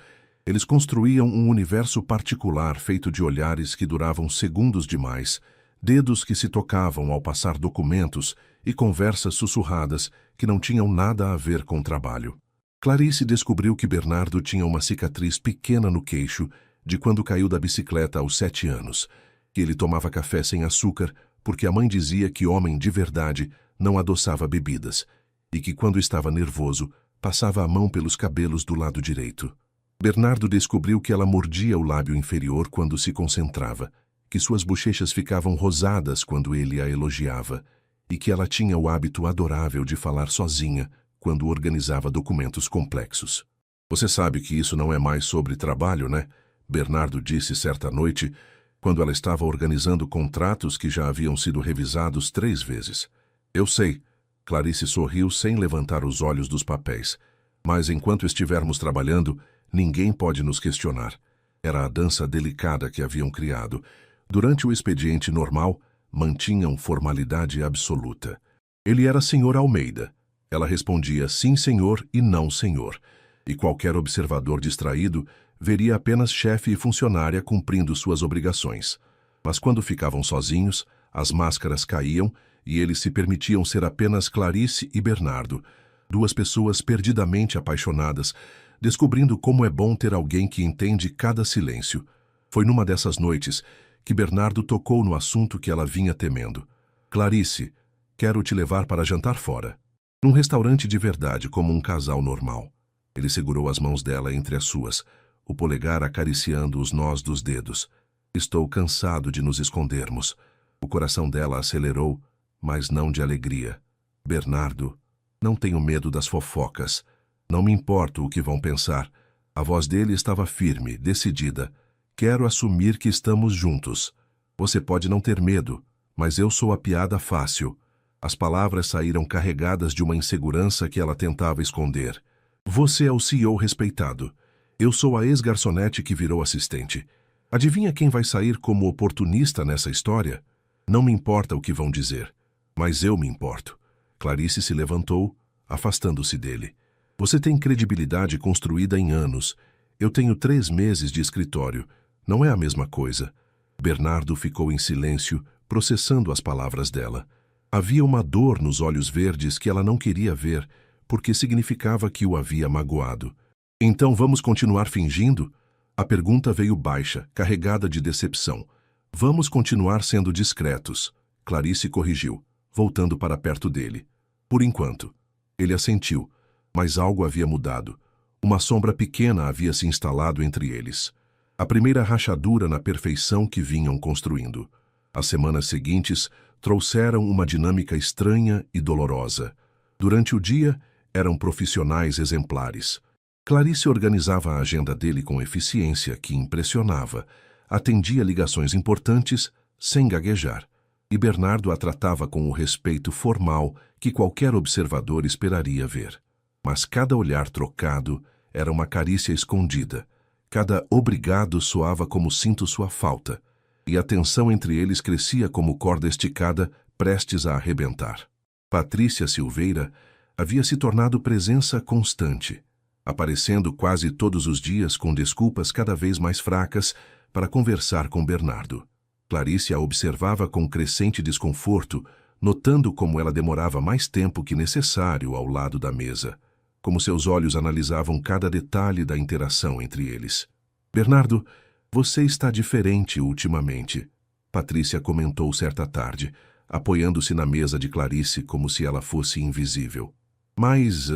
eles construíam um universo particular feito de olhares que duravam segundos demais, dedos que se tocavam ao passar documentos e conversas sussurradas que não tinham nada a ver com o trabalho. Clarice descobriu que Bernardo tinha uma cicatriz pequena no queixo de quando caiu da bicicleta aos 7 anos, que ele tomava café sem açúcar porque a mãe dizia que homem de verdade não adoçava bebidas, e que quando estava nervoso passava a mão pelos cabelos do lado direito. Bernardo descobriu que ela mordia o lábio inferior quando se concentrava, que suas bochechas ficavam rosadas quando ele a elogiava, e que ela tinha o hábito adorável de falar sozinha quando organizava documentos complexos. Você sabe que isso não é mais sobre trabalho, né? Bernardo disse certa noite, quando ela estava organizando contratos que já haviam sido revisados 3 vezes. Eu sei. Clarice sorriu sem levantar os olhos dos papéis. Mas enquanto estivermos trabalhando, ninguém pode nos questionar. Era a dança delicada que haviam criado. Durante o expediente normal, mantinham formalidade absoluta. Ele era Sr. Almeida. Ela respondia sim, senhor, e não, senhor. E qualquer observador distraído veria apenas chefe e funcionária cumprindo suas obrigações. Mas quando ficavam sozinhos, as máscaras caíam e eles se permitiam ser apenas Clarice e Bernardo, 2 pessoas perdidamente apaixonadas, descobrindo como é bom ter alguém que entende cada silêncio. Foi numa dessas noites que Bernardo tocou no assunto que ela vinha temendo. Clarice, quero te levar para jantar fora. Num restaurante de verdade, como um casal normal. Ele segurou as mãos dela entre as suas, o polegar acariciando os nós dos dedos. Estou cansado de nos escondermos. O coração dela acelerou, mas não de alegria. Bernardo, não tenho medo das fofocas. Não me importo o que vão pensar. A voz dele estava firme, decidida. Quero assumir que estamos juntos. Você pode não ter medo, mas eu sou a piada fácil. As palavras saíram carregadas de uma insegurança que ela tentava esconder. Você é o CEO respeitado. Eu sou a ex-garçonete que virou assistente. Adivinha quem vai sair como oportunista nessa história? Não me importa o que vão dizer, mas eu me importo. Clarice se levantou, afastando-se dele. Você tem credibilidade construída em anos. Eu tenho 3 meses de escritório. Não é a mesma coisa. Bernardo ficou em silêncio, processando as palavras dela. Havia uma dor nos olhos verdes que ela não queria ver, porque significava que o havia magoado. Então vamos continuar fingindo? A pergunta veio baixa, carregada de decepção. Vamos continuar sendo discretos. Clarice corrigiu, voltando para perto dele. Por enquanto. Ele assentiu, mas algo havia mudado. Uma sombra pequena havia se instalado entre eles. A primeira rachadura na perfeição que vinham construindo. As semanas seguintes trouxeram uma dinâmica estranha e dolorosa. Durante o dia, eram profissionais exemplares. Clarice organizava a agenda dele com eficiência que impressionava, atendia ligações importantes sem gaguejar, e Bernardo a tratava com o respeito formal que qualquer observador esperaria ver. Mas cada olhar trocado era uma carícia escondida. Cada obrigado soava como sinto sua falta, e a tensão entre eles crescia como corda esticada, prestes a arrebentar. Patrícia Silveira havia se tornado presença constante, aparecendo quase todos os dias com desculpas cada vez mais fracas para conversar com Bernardo. Clarice a observava com crescente desconforto, notando como ela demorava mais tempo que necessário ao lado da mesa, como seus olhos analisavam cada detalhe da interação entre eles. Bernardo, você está diferente ultimamente, Patrícia comentou certa tarde, apoiando-se na mesa de Clarice como se ela fosse invisível. Mais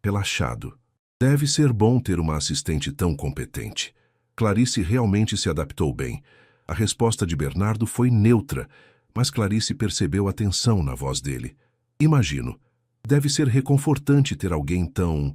relaxado. Deve ser bom ter uma assistente tão competente. Clarice realmente se adaptou bem. A resposta de Bernardo foi neutra, mas Clarice percebeu a tensão na voz dele. Imagino. Deve ser reconfortante ter alguém tão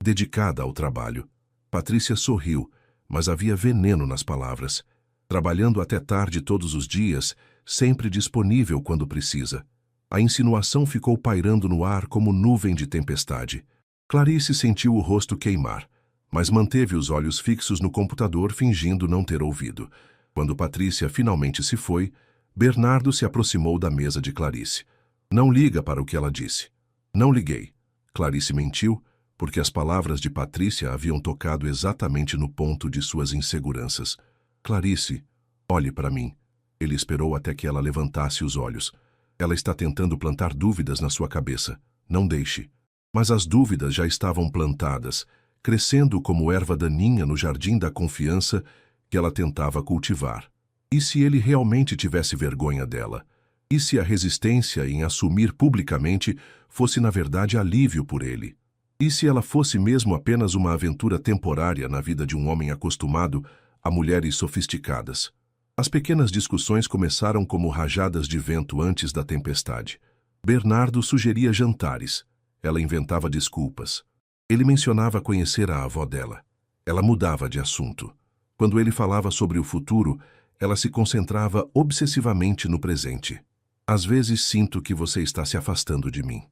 dedicada ao trabalho. Patrícia sorriu, mas havia veneno nas palavras. Trabalhando até tarde todos os dias, sempre disponível quando precisa. A insinuação ficou pairando no ar como nuvem de tempestade. Clarice sentiu o rosto queimar, mas manteve os olhos fixos no computador, fingindo não ter ouvido. Quando Patrícia finalmente se foi, Bernardo se aproximou da mesa de Clarice. Não liga para o que ela disse. Não liguei. Clarice mentiu, porque as palavras de Patrícia haviam tocado exatamente no ponto de suas inseguranças. Clarice, olhe para mim. Ele esperou até que ela levantasse os olhos. Ela está tentando plantar dúvidas na sua cabeça. Não deixe. Mas as dúvidas já estavam plantadas, crescendo como erva daninha no jardim da confiança que ela tentava cultivar. E se ele realmente tivesse vergonha dela? E se a resistência em assumir publicamente fosse na verdade alívio por ele? E se ela fosse mesmo apenas uma aventura temporária na vida de um homem acostumado a mulheres sofisticadas? As pequenas discussões começaram como rajadas de vento antes da tempestade. Bernardo sugeria jantares. Ela inventava desculpas. Ele mencionava conhecer a avó dela. Ela mudava de assunto. Quando ele falava sobre o futuro, ela se concentrava obsessivamente no presente. Às vezes sinto que você está se afastando de mim.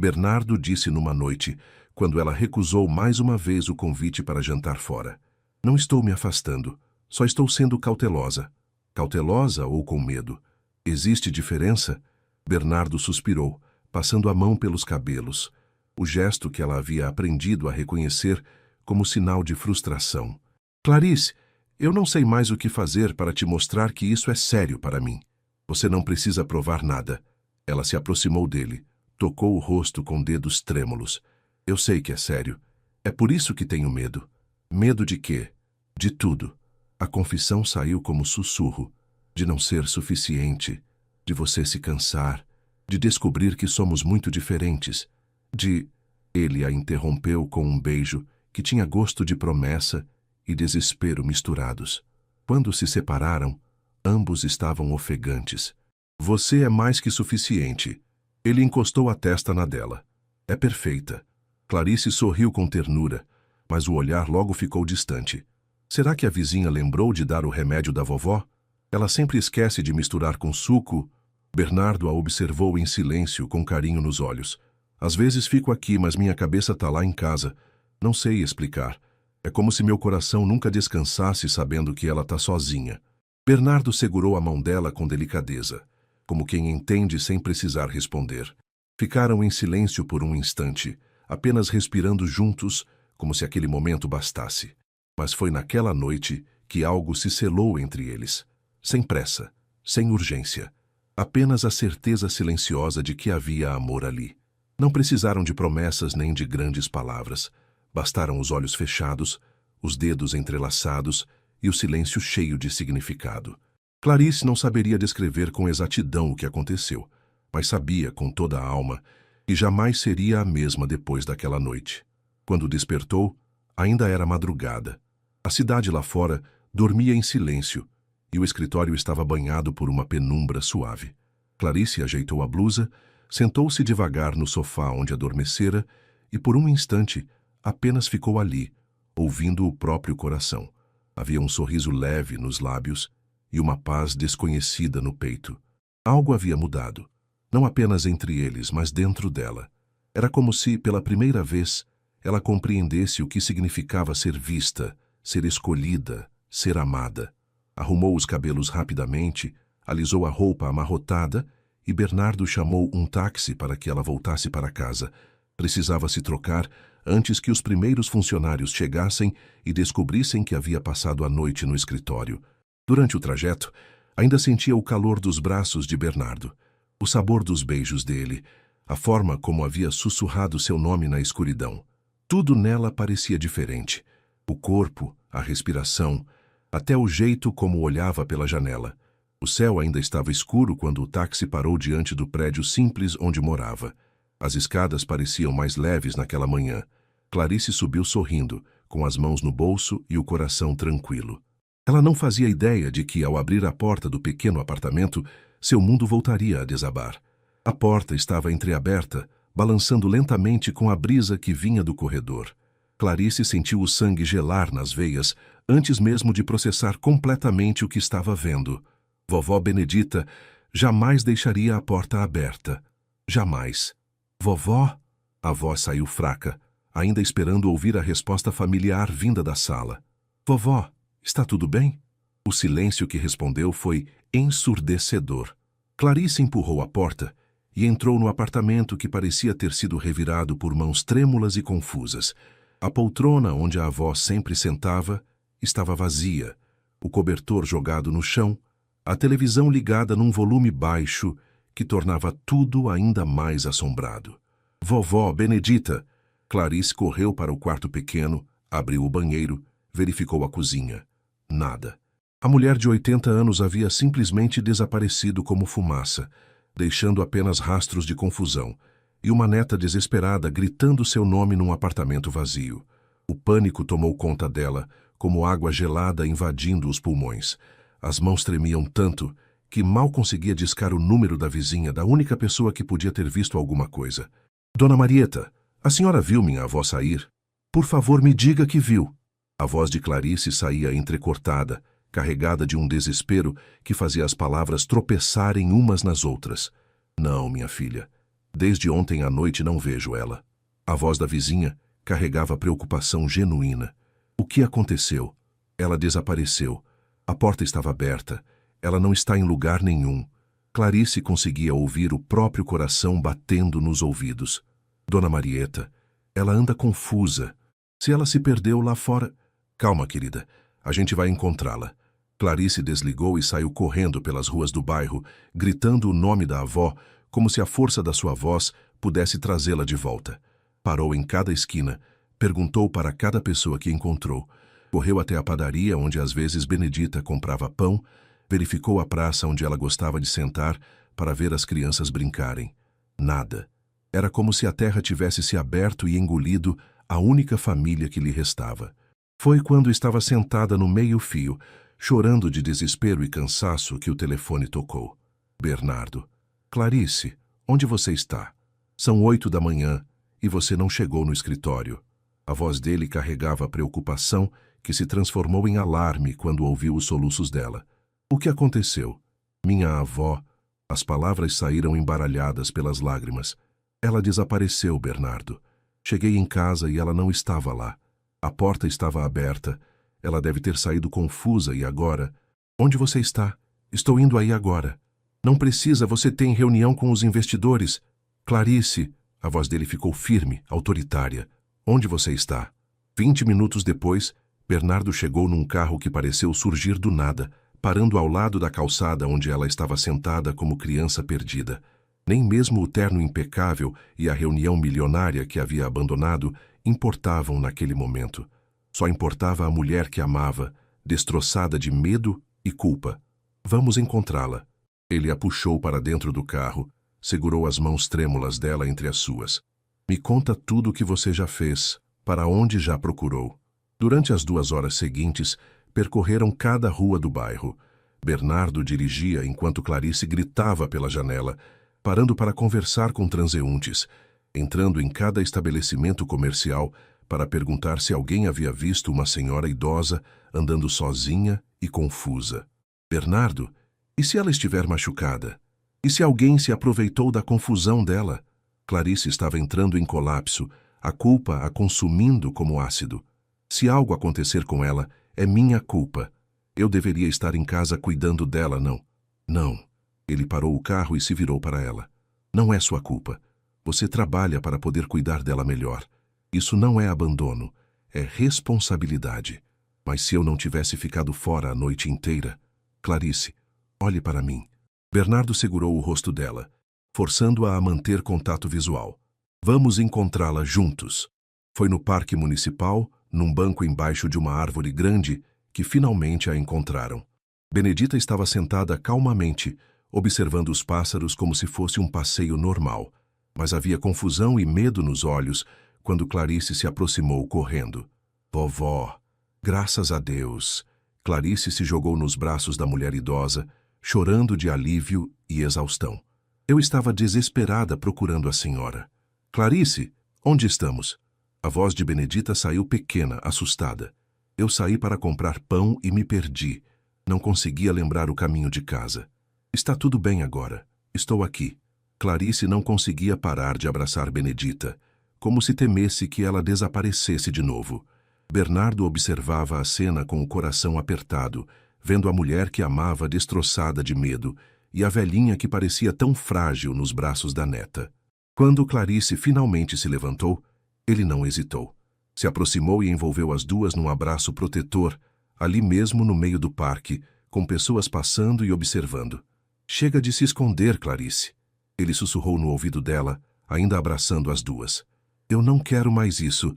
Bernardo disse numa noite, quando ela recusou mais uma vez o convite para jantar fora. Não estou me afastando, só estou sendo cautelosa. Cautelosa ou com medo? Existe diferença? Bernardo suspirou, passando a mão pelos cabelos, o gesto que ela havia aprendido a reconhecer como sinal de frustração. Clarice, eu não sei mais o que fazer para te mostrar que isso é sério para mim. Você não precisa provar nada. Ela se aproximou dele, tocou o rosto com dedos trêmulos. Eu sei que é sério. É por isso que tenho medo. Medo de quê? De tudo. A confissão saiu como sussurro, de não ser suficiente, de você se cansar, de descobrir que somos muito diferentes, de... Ele a interrompeu com um beijo que tinha gosto de promessa e desespero misturados. Quando se separaram, ambos estavam ofegantes. Você é mais que suficiente. Ele encostou a testa na dela. É perfeita. Clarice sorriu com ternura, mas o olhar logo ficou distante. Será que a vizinha lembrou de dar o remédio da vovó? Ela sempre esquece de misturar com suco. Bernardo a observou em silêncio, com carinho nos olhos. Às vezes fico aqui, mas minha cabeça está lá em casa. Não sei explicar. É como se meu coração nunca descansasse sabendo que ela está sozinha. Bernardo segurou a mão dela com delicadeza, como quem entende sem precisar responder. Ficaram em silêncio por um instante, apenas respirando juntos, como se aquele momento bastasse. Mas foi naquela noite que algo se selou entre eles. Sem pressa, sem urgência. Apenas a certeza silenciosa de que havia amor ali. Não precisaram de promessas nem de grandes palavras. Bastaram os olhos fechados, os dedos entrelaçados e o silêncio cheio de significado. Clarice não saberia descrever com exatidão o que aconteceu, mas sabia com toda a alma que jamais seria a mesma depois daquela noite. Quando despertou, ainda era madrugada. A cidade lá fora dormia em silêncio e o escritório estava banhado por uma penumbra suave. Clarice ajeitou a blusa, sentou-se devagar no sofá onde adormecera e, por um instante, apenas ficou ali, ouvindo o próprio coração. Havia um sorriso leve nos lábios e uma paz desconhecida no peito. Algo havia mudado. Não apenas entre eles, mas dentro dela. Era como se, pela primeira vez, ela compreendesse o que significava ser vista, ser escolhida, ser amada. Arrumou os cabelos rapidamente, alisou a roupa amarrotada e Bernardo chamou um táxi para que ela voltasse para casa. Precisava se trocar antes que os primeiros funcionários chegassem e descobrissem que havia passado a noite no escritório. Durante o trajeto, ainda sentia o calor dos braços de Bernardo, o sabor dos beijos dele, a forma como havia sussurrado seu nome na escuridão. Tudo nela parecia diferente. O corpo, a respiração, até o jeito como olhava pela janela. O céu ainda estava escuro quando o táxi parou diante do prédio simples onde morava. As escadas pareciam mais leves naquela manhã. Clarice subiu sorrindo, com as mãos no bolso e o coração tranquilo. Ela não fazia ideia de que, ao abrir a porta do pequeno apartamento, seu mundo voltaria a desabar. A porta estava entreaberta, balançando lentamente com a brisa que vinha do corredor. Clarice sentiu o sangue gelar nas veias, antes mesmo de processar completamente o que estava vendo. Vovó Benedita jamais deixaria a porta aberta. Jamais. Vovó? A voz saiu fraca, ainda esperando ouvir a resposta familiar vinda da sala. Vovó, está tudo bem? O silêncio que respondeu foi ensurdecedor. Clarice empurrou a porta e entrou no apartamento que parecia ter sido revirado por mãos trêmulas e confusas. A poltrona onde a avó sempre sentava estava vazia, o cobertor jogado no chão, a televisão ligada num volume baixo que tornava tudo ainda mais assombrado. Vovó Benedita! Clarice correu para o quarto pequeno, abriu o banheiro, verificou a cozinha. Nada. A mulher de 80 anos havia simplesmente desaparecido como fumaça, deixando apenas rastros de confusão, e uma neta desesperada gritando seu nome num apartamento vazio. O pânico tomou conta dela, como água gelada invadindo os pulmões. As mãos tremiam tanto que mal conseguia discar o número da vizinha, da única pessoa que podia ter visto alguma coisa. Dona Marieta, a senhora viu minha avó sair? Por favor, me diga que viu. A voz de Clarice saía entrecortada, carregada de um desespero que fazia as palavras tropeçarem umas nas outras. Não, minha filha. Desde ontem à noite não vejo ela. A voz da vizinha carregava preocupação genuína. O que aconteceu? Ela desapareceu. A porta estava aberta. Ela não está em lugar nenhum. Clarice conseguia ouvir o próprio coração batendo nos ouvidos. Dona Marieta, ela anda confusa. Se ela se perdeu lá fora... Calma, querida. A gente vai encontrá-la. Clarice desligou e saiu correndo pelas ruas do bairro, gritando o nome da avó, como se a força da sua voz pudesse trazê-la de volta. Parou em cada esquina, perguntou para cada pessoa que encontrou. Correu até a padaria onde às vezes Benedita comprava pão, verificou a praça onde ela gostava de sentar para ver as crianças brincarem. Nada. Era como se a terra tivesse se aberto e engolido a única família que lhe restava. Foi quando estava sentada no meio-fio, chorando de desespero e cansaço, que o telefone tocou. Bernardo. Clarice, onde você está? São 8 da manhã e você não chegou no escritório. A voz dele carregava a preocupação que se transformou em alarme quando ouviu os soluços dela. O que aconteceu? Minha avó... As palavras saíram embaralhadas pelas lágrimas. Ela desapareceu, Bernardo. Cheguei em casa e ela não estava lá. A porta estava aberta. Ela deve ter saído confusa e agora... Onde você está? Estou indo aí agora. Não precisa, você tem reunião com os investidores. Clarice... A voz dele ficou firme, autoritária. Onde você está? 20 minutos depois, Bernardo chegou num carro que pareceu surgir do nada, parando ao lado da calçada onde ela estava sentada como criança perdida. Nem mesmo o terno impecável e a reunião milionária que havia abandonado importavam naquele momento. Só importava a mulher que amava, destroçada de medo e culpa. Vamos encontrá-la. Ele a puxou para dentro do carro, segurou as mãos trêmulas dela entre as suas. Me conta tudo o que você já fez, para onde já procurou. Durante as 2 horas seguintes, percorreram cada rua do bairro. Bernardo dirigia enquanto Clarice gritava pela janela, parando para conversar com transeuntes, entrando em cada estabelecimento comercial para perguntar se alguém havia visto uma senhora idosa andando sozinha e confusa. Bernardo, e se ela estiver machucada? E se alguém se aproveitou da confusão dela? Clarice estava entrando em colapso, a culpa a consumindo como ácido. Se algo acontecer com ela, é minha culpa. Eu deveria estar em casa cuidando dela, não. Não. Ele parou o carro e se virou para ela. Não é sua culpa. Você trabalha para poder cuidar dela melhor. Isso não é abandono, é responsabilidade. Mas se eu não tivesse ficado fora a noite inteira... Clarice, olhe para mim. Bernardo segurou o rosto dela, forçando-a a manter contato visual. Vamos encontrá-la juntos. Foi no parque municipal, num banco embaixo de uma árvore grande, que finalmente a encontraram. Benedita estava sentada calmamente, observando os pássaros como se fosse um passeio normal. Mas havia confusão e medo nos olhos quando Clarice se aproximou correndo. Vovó, graças a Deus. Clarice se jogou nos braços da mulher idosa, chorando de alívio e exaustão. Eu estava desesperada procurando a senhora. Clarice, onde estamos? A voz de Benedita saiu pequena, assustada. Eu saí para comprar pão e me perdi. Não conseguia lembrar o caminho de casa. Está tudo bem agora. Estou aqui. Clarice não conseguia parar de abraçar Benedita, como se temesse que ela desaparecesse de novo. Bernardo observava a cena com o coração apertado, vendo a mulher que amava destroçada de medo e a velhinha que parecia tão frágil nos braços da neta. Quando Clarice finalmente se levantou, ele não hesitou. Se aproximou e envolveu as duas num abraço protetor, ali mesmo no meio do parque, com pessoas passando e observando. Chega de se esconder, Clarice. Ele sussurrou no ouvido dela, ainda abraçando as duas. Eu não quero mais isso.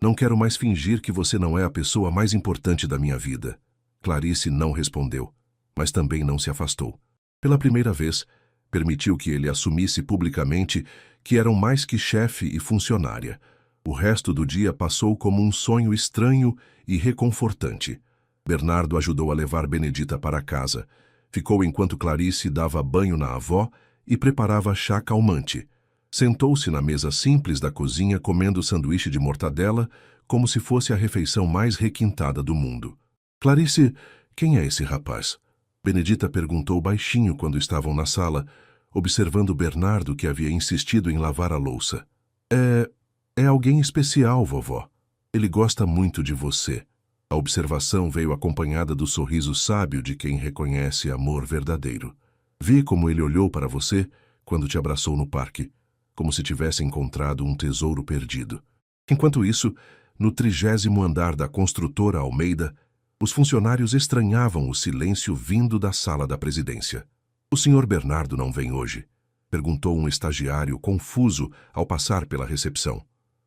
Não quero mais fingir que você não é a pessoa mais importante da minha vida. Clarice não respondeu, mas também não se afastou. Pela primeira vez, permitiu que ele assumisse publicamente que eram mais que chefe e funcionária. O resto do dia passou como um sonho estranho e reconfortante. Bernardo ajudou a levar Benedita para casa. Ficou enquanto Clarice dava banho na avó e preparava chá calmante. Sentou-se na mesa simples da cozinha comendo sanduíche de mortadela como se fosse a refeição mais requintada do mundo. Clarice, quem é esse rapaz? Benedita perguntou baixinho quando estavam na sala, observando Bernardo que havia insistido em lavar a louça. É alguém especial, vovó. Ele gosta muito de você. A observação veio acompanhada do sorriso sábio de quem reconhece amor verdadeiro. Vi como ele olhou para você quando te abraçou no parque, como se tivesse encontrado um tesouro perdido. Enquanto isso, no 30º andar da construtora Almeida, os funcionários estranhavam o silêncio vindo da sala da presidência. O senhor Bernardo não vem hoje? Perguntou um estagiário confuso ao passar pela recepção.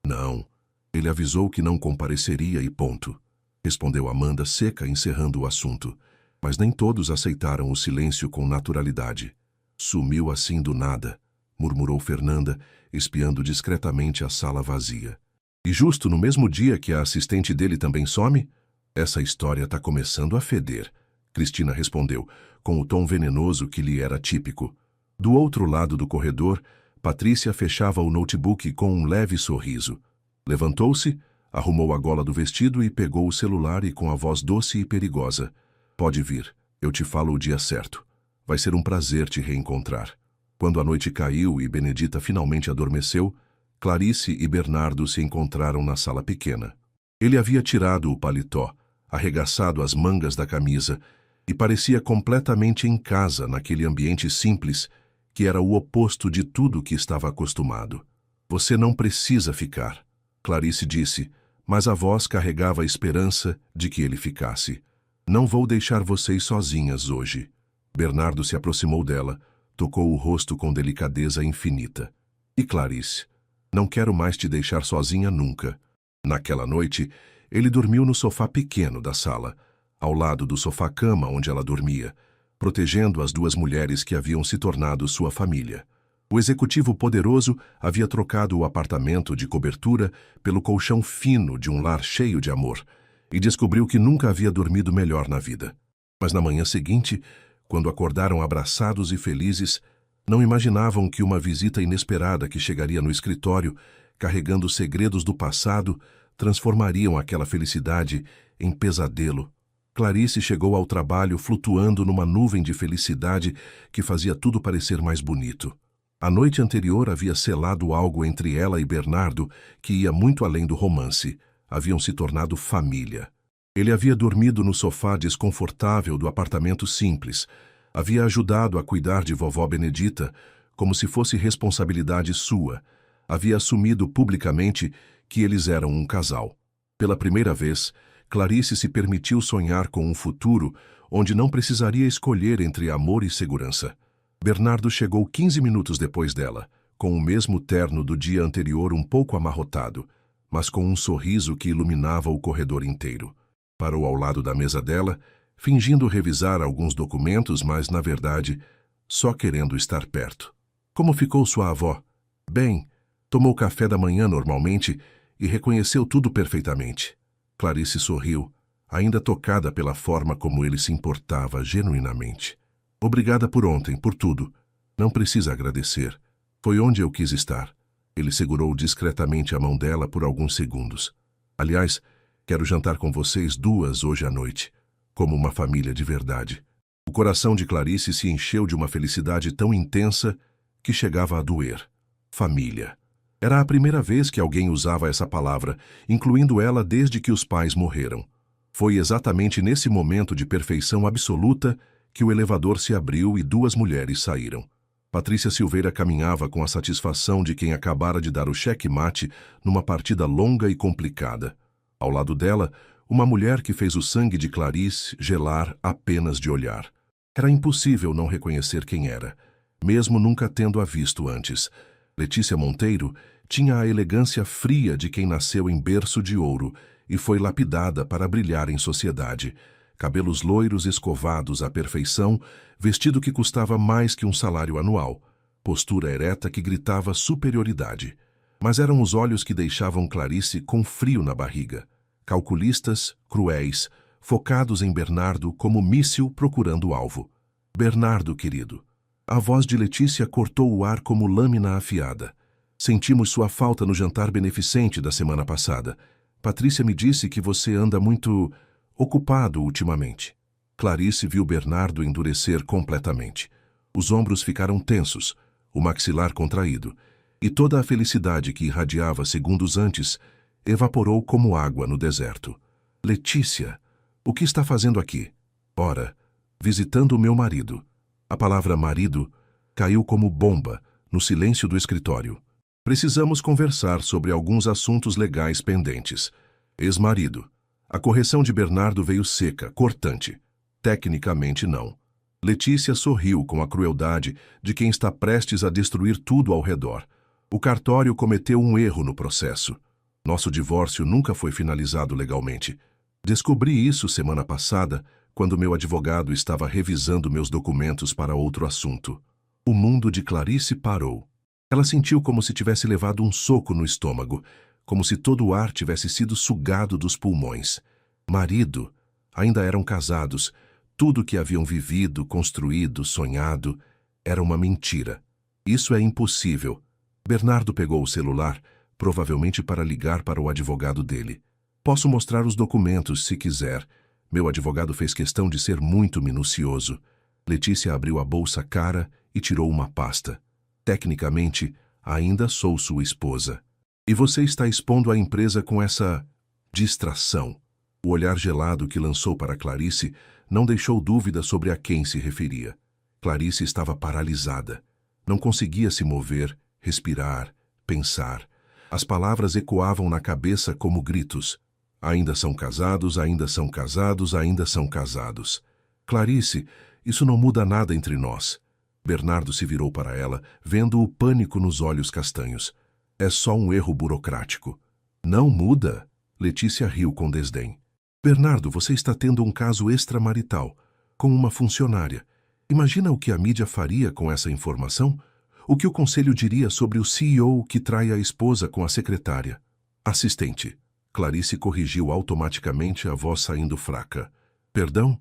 Não, ele avisou que não compareceria e ponto. Respondeu Amanda seca, encerrando o assunto. Mas nem todos aceitaram o silêncio com naturalidade. Sumiu assim do nada, murmurou Fernanda, espiando discretamente a sala vazia. E justo no mesmo dia que a assistente dele também some? Essa história está começando a feder, Cristina respondeu, com o tom venenoso que lhe era típico. Do outro lado do corredor, Patrícia fechava o notebook com um leve sorriso. Levantou-se, arrumou a gola do vestido e pegou o celular e com a voz doce e perigosa. Pode vir, eu te falo o dia certo. Vai ser um prazer te reencontrar. Quando a noite caiu e Benedita finalmente adormeceu, Clarice e Bernardo se encontraram na sala pequena. Ele havia tirado o paletó, arregaçado as mangas da camisa e parecia completamente em casa naquele ambiente simples que era o oposto de tudo que estava acostumado. Você não precisa ficar, Clarice disse, mas a voz carregava a esperança de que ele ficasse. Não vou deixar vocês sozinhas hoje. Bernardo se aproximou dela, tocou o rosto com delicadeza infinita. E Clarice, não quero mais te deixar sozinha nunca. Naquela noite, ele dormiu no sofá pequeno da sala, ao lado do sofá-cama onde ela dormia, protegendo as duas mulheres que haviam se tornado sua família. O executivo poderoso havia trocado o apartamento de cobertura pelo colchão fino de um lar cheio de amor e descobriu que nunca havia dormido melhor na vida. Mas na manhã seguinte, quando acordaram abraçados e felizes, não imaginavam que uma visita inesperada que chegaria no escritório, carregando segredos do passado, transformariam aquela felicidade em pesadelo. Clarice chegou ao trabalho flutuando numa nuvem de felicidade que fazia tudo parecer mais bonito. A noite anterior havia selado algo entre ela e Bernardo que ia muito além do romance. Haviam se tornado família. Ele havia dormido no sofá desconfortável do apartamento simples. Havia ajudado a cuidar de vovó Benedita, como se fosse responsabilidade sua. Havia assumido publicamente que eles eram um casal. Pela primeira vez, Clarice se permitiu sonhar com um futuro onde não precisaria escolher entre amor e segurança. Bernardo chegou 15 minutos depois dela, com o mesmo terno do dia anterior um pouco amarrotado, mas com um sorriso que iluminava o corredor inteiro. Parou ao lado da mesa dela, fingindo revisar alguns documentos, mas, na verdade, só querendo estar perto. Como ficou sua avó? Bem, tomou café da manhã normalmente e reconheceu tudo perfeitamente. Clarice sorriu, ainda tocada pela forma como ele se importava genuinamente. Obrigada por ontem, por tudo. Não precisa agradecer. Foi onde eu quis estar. Ele segurou discretamente a mão dela por alguns segundos. Aliás, quero jantar com vocês duas hoje à noite, como uma família de verdade. O coração de Clarice se encheu de uma felicidade tão intensa que chegava a doer. Família. Era a primeira vez que alguém usava essa palavra, incluindo ela desde que os pais morreram. Foi exatamente nesse momento de perfeição absoluta que o elevador se abriu e duas mulheres saíram. Patrícia Silveira caminhava com a satisfação de quem acabara de dar o cheque-mate numa partida longa e complicada. Ao lado dela, uma mulher que fez o sangue de Clarice gelar apenas de olhar. Era impossível não reconhecer quem era, mesmo nunca tendo-a visto antes. Letícia Monteiro tinha a elegância fria de quem nasceu em berço de ouro e foi lapidada para brilhar em sociedade. Cabelos loiros escovados à perfeição, vestido que custava mais que um salário anual, postura ereta que gritava superioridade. Mas eram os olhos que deixavam Clarice com frio na barriga. Calculistas, cruéis, focados em Bernardo como míssil procurando o alvo. Bernardo, querido. A voz de Letícia cortou o ar como lâmina afiada. Sentimos sua falta no jantar beneficente da semana passada. Patrícia me disse que você anda muito ocupado ultimamente. Clarice viu Bernardo endurecer completamente. Os ombros ficaram tensos, o maxilar contraído, e toda a felicidade que irradiava segundos antes evaporou como água no deserto. Letícia, o que está fazendo aqui? Ora, visitando o meu marido. A palavra marido caiu como bomba no silêncio do escritório. Precisamos conversar sobre alguns assuntos legais pendentes. Ex-marido. A correção de Bernardo veio seca, cortante. Tecnicamente, não. Letícia sorriu com a crueldade de quem está prestes a destruir tudo ao redor. O cartório cometeu um erro no processo. Nosso divórcio nunca foi finalizado legalmente. Descobri isso semana passada, quando meu advogado estava revisando meus documentos para outro assunto. O mundo de Clarice parou. Ela sentiu como se tivesse levado um soco no estômago, como se todo o ar tivesse sido sugado dos pulmões. Marido, ainda eram casados, tudo que haviam vivido, construído, sonhado, era uma mentira. Isso é impossível. Bernardo pegou o celular, provavelmente para ligar para o advogado dele. Posso mostrar os documentos, se quiser. Meu advogado fez questão de ser muito minucioso. Letícia abriu a bolsa cara e tirou uma pasta. Tecnicamente, ainda sou sua esposa. E você está expondo a empresa com essa distração. O olhar gelado que lançou para Clarice não deixou dúvida sobre a quem se referia. Clarice estava paralisada. Não conseguia se mover, respirar, pensar. As palavras ecoavam na cabeça como gritos. Ainda são casados, ainda são casados, ainda são casados. Clarice, isso não muda nada entre nós. Bernardo se virou para ela, vendo o pânico nos olhos castanhos. É só um erro burocrático. Não muda? Letícia riu com desdém. Bernardo, você está tendo um caso extramarital, com uma funcionária. Imagina o que a mídia faria com essa informação? O que o conselho diria sobre o CEO que trai a esposa com a secretária? Assistente. Clarice corrigiu automaticamente, a voz saindo fraca. Perdão?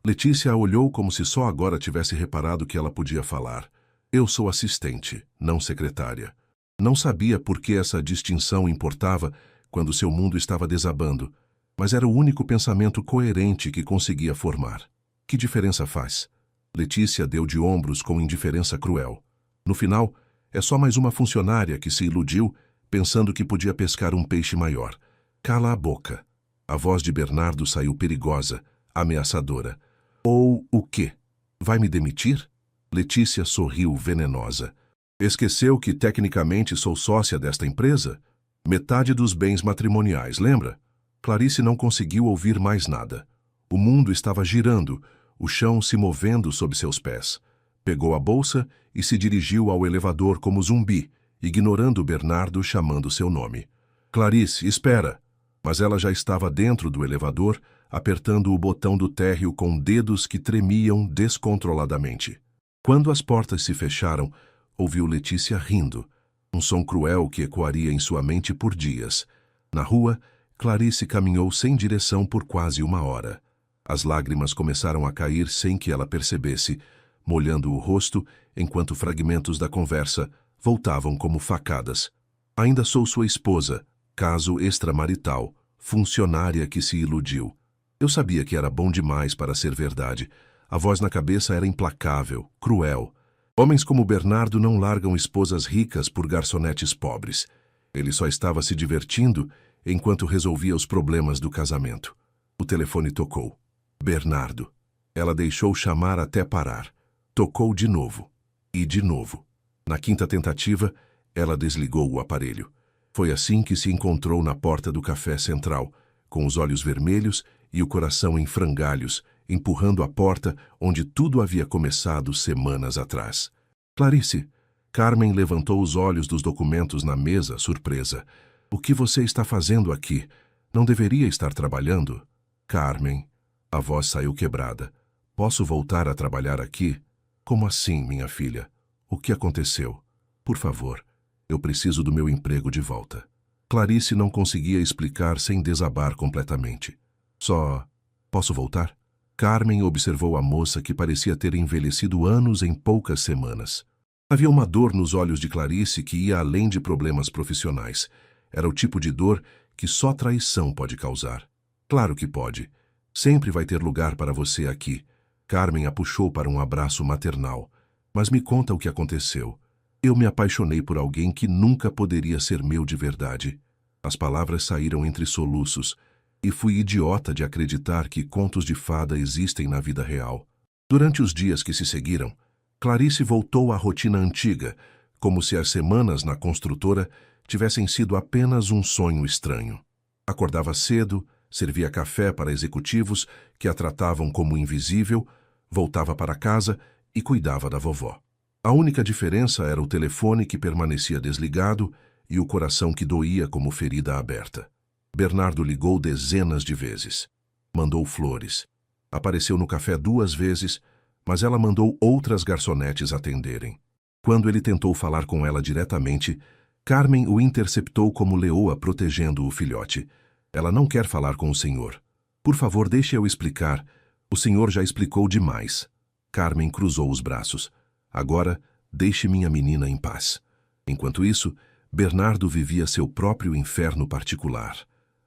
Letícia a olhou como se só agora tivesse reparado que ela podia falar. Eu sou assistente, não secretária. Não sabia por que essa distinção importava quando seu mundo estava desabando. mas era o único pensamento coerente que conseguia formar. Que diferença faz? Letícia deu de ombros com indiferença cruel. No final, é só mais uma funcionária que se iludiu, pensando que podia pescar um peixe maior. Cala a boca. A voz de Bernardo saiu perigosa, ameaçadora. Ou o quê? Vai me demitir? Letícia sorriu venenosa. Esqueceu que tecnicamente sou sócia desta empresa? Metade dos bens matrimoniais, lembra? Clarice não conseguiu ouvir mais nada. O mundo estava girando, o chão se movendo sob seus pés. Pegou a bolsa e se dirigiu ao elevador como zumbi, ignorando Bernardo chamando seu nome. Clarice, espera! Mas ela já estava dentro do elevador, apertando o botão do térreo com dedos que tremiam descontroladamente. Quando as portas se fecharam, ouviu Letícia rindo, um som cruel que ecoaria em sua mente por dias. Na rua, Clarice caminhou sem direção por quase uma hora. As lágrimas começaram a cair sem que ela percebesse, molhando o rosto enquanto fragmentos da conversa voltavam como facadas. Ainda sou sua esposa, caso extramarital, funcionária que se iludiu. Eu sabia que era bom demais para ser verdade. A voz na cabeça era implacável, cruel. Homens como Bernardo não largam esposas ricas por garçonetes pobres. Ele só estava se divertindo enquanto resolvia os problemas do casamento. O telefone tocou. Bernardo. Ela deixou chamar até parar. Tocou de novo. E de novo. Na quinta tentativa, ela desligou o aparelho. Foi assim que se encontrou na porta do café central, com os olhos vermelhos e o coração em frangalhos, empurrando a porta onde tudo havia começado semanas atrás. Clarice. Carmen levantou os olhos dos documentos na mesa, surpresa. O que você está fazendo aqui? Não deveria estar trabalhando? Carmen. A voz saiu quebrada. Posso voltar a trabalhar aqui? Como assim, minha filha? O que aconteceu? Por favor, eu preciso do meu emprego de volta. Clarice não conseguia explicar sem desabar completamente. Só... Posso voltar? Carmen observou a moça que parecia ter envelhecido anos em poucas semanas. Havia uma dor nos olhos de Clarice que ia além de problemas profissionais. Era o tipo de dor que só traição pode causar. Claro que pode. Sempre vai ter lugar para você aqui. Carmen a puxou para um abraço maternal. Mas me conta o que aconteceu. Eu me apaixonei por alguém que nunca poderia ser meu de verdade. As palavras saíram entre soluços, e fui idiota de acreditar que contos de fada existem na vida real. Durante os dias que se seguiram, Clarice voltou à rotina antiga, como se as semanas na construtora tivessem sido apenas um sonho estranho. Acordava cedo, servia café para executivos que a tratavam como invisível, voltava para casa e cuidava da vovó. A única diferença era o telefone que permanecia desligado e o coração que doía como ferida aberta. Bernardo ligou dezenas de vezes. Mandou flores. Apareceu no café 2 vezes, mas ela mandou outras garçonetes atenderem. Quando ele tentou falar com ela diretamente, Carmen o interceptou como leoa protegendo o filhote. Ela não quer falar com o senhor. Por favor, deixe eu explicar. O senhor já explicou demais. Carmen cruzou os braços. Agora, deixe minha menina em paz. Enquanto isso, Bernardo vivia seu próprio inferno particular.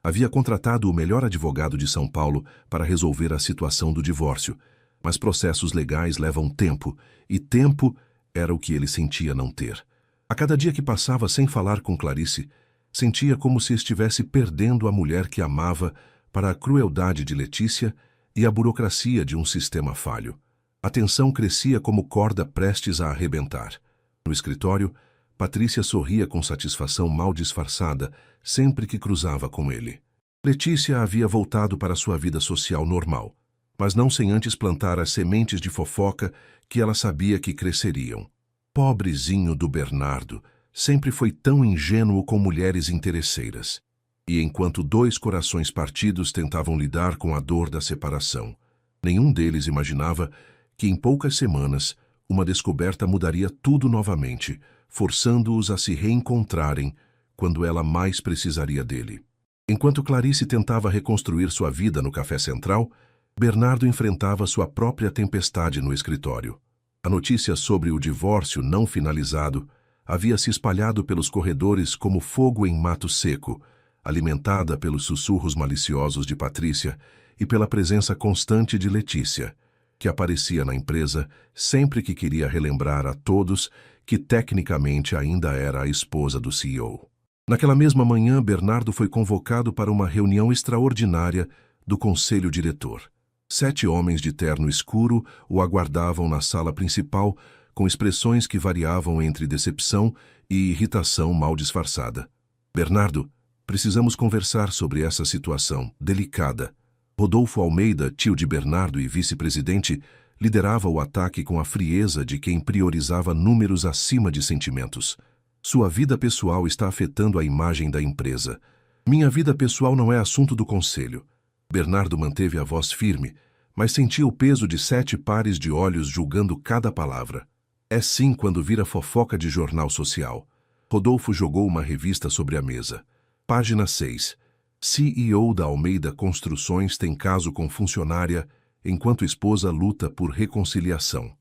Havia contratado o melhor advogado de São Paulo para resolver a situação do divórcio, mas processos legais levam tempo, e tempo era o que ele sentia não ter. A cada dia que passava sem falar com Clarice, sentia como se estivesse perdendo a mulher que amava para a crueldade de Letícia e a burocracia de um sistema falho. A tensão crescia como corda prestes a arrebentar. No escritório, Patrícia sorria com satisfação mal disfarçada sempre que cruzava com ele. Letícia havia voltado para sua vida social normal, mas não sem antes plantar as sementes de fofoca que ela sabia que cresceriam. Pobrezinho do Bernardo, sempre foi tão ingênuo com mulheres interesseiras. E enquanto 2 corações partidos tentavam lidar com a dor da separação, nenhum deles imaginava que em poucas semanas uma descoberta mudaria tudo novamente, forçando-os a se reencontrarem quando ela mais precisaria dele. Enquanto Clarice tentava reconstruir sua vida no café central, Bernardo enfrentava sua própria tempestade no escritório. A notícia sobre o divórcio não finalizado havia se espalhado pelos corredores como fogo em mato seco, alimentada pelos sussurros maliciosos de Patrícia e pela presença constante de Letícia, que aparecia na empresa sempre que queria relembrar a todos que tecnicamente ainda era a esposa do CEO. Naquela mesma manhã, Bernardo foi convocado para uma reunião extraordinária do conselho diretor. 7 homens de terno escuro o aguardavam na sala principal, com expressões que variavam entre decepção e irritação mal disfarçada. Bernardo, precisamos conversar sobre essa situação delicada. Rodolfo Almeida, tio de Bernardo e vice-presidente, liderava o ataque com a frieza de quem priorizava números acima de sentimentos. Sua vida pessoal está afetando a imagem da empresa. Minha vida pessoal não é assunto do conselho. Bernardo manteve a voz firme, mas sentia o peso de 7 pares de olhos julgando cada palavra. É sim quando vira fofoca de jornal social. Rodolfo jogou uma revista sobre a mesa. Página 6. CEO da Almeida Construções tem caso com funcionária, enquanto esposa luta por reconciliação.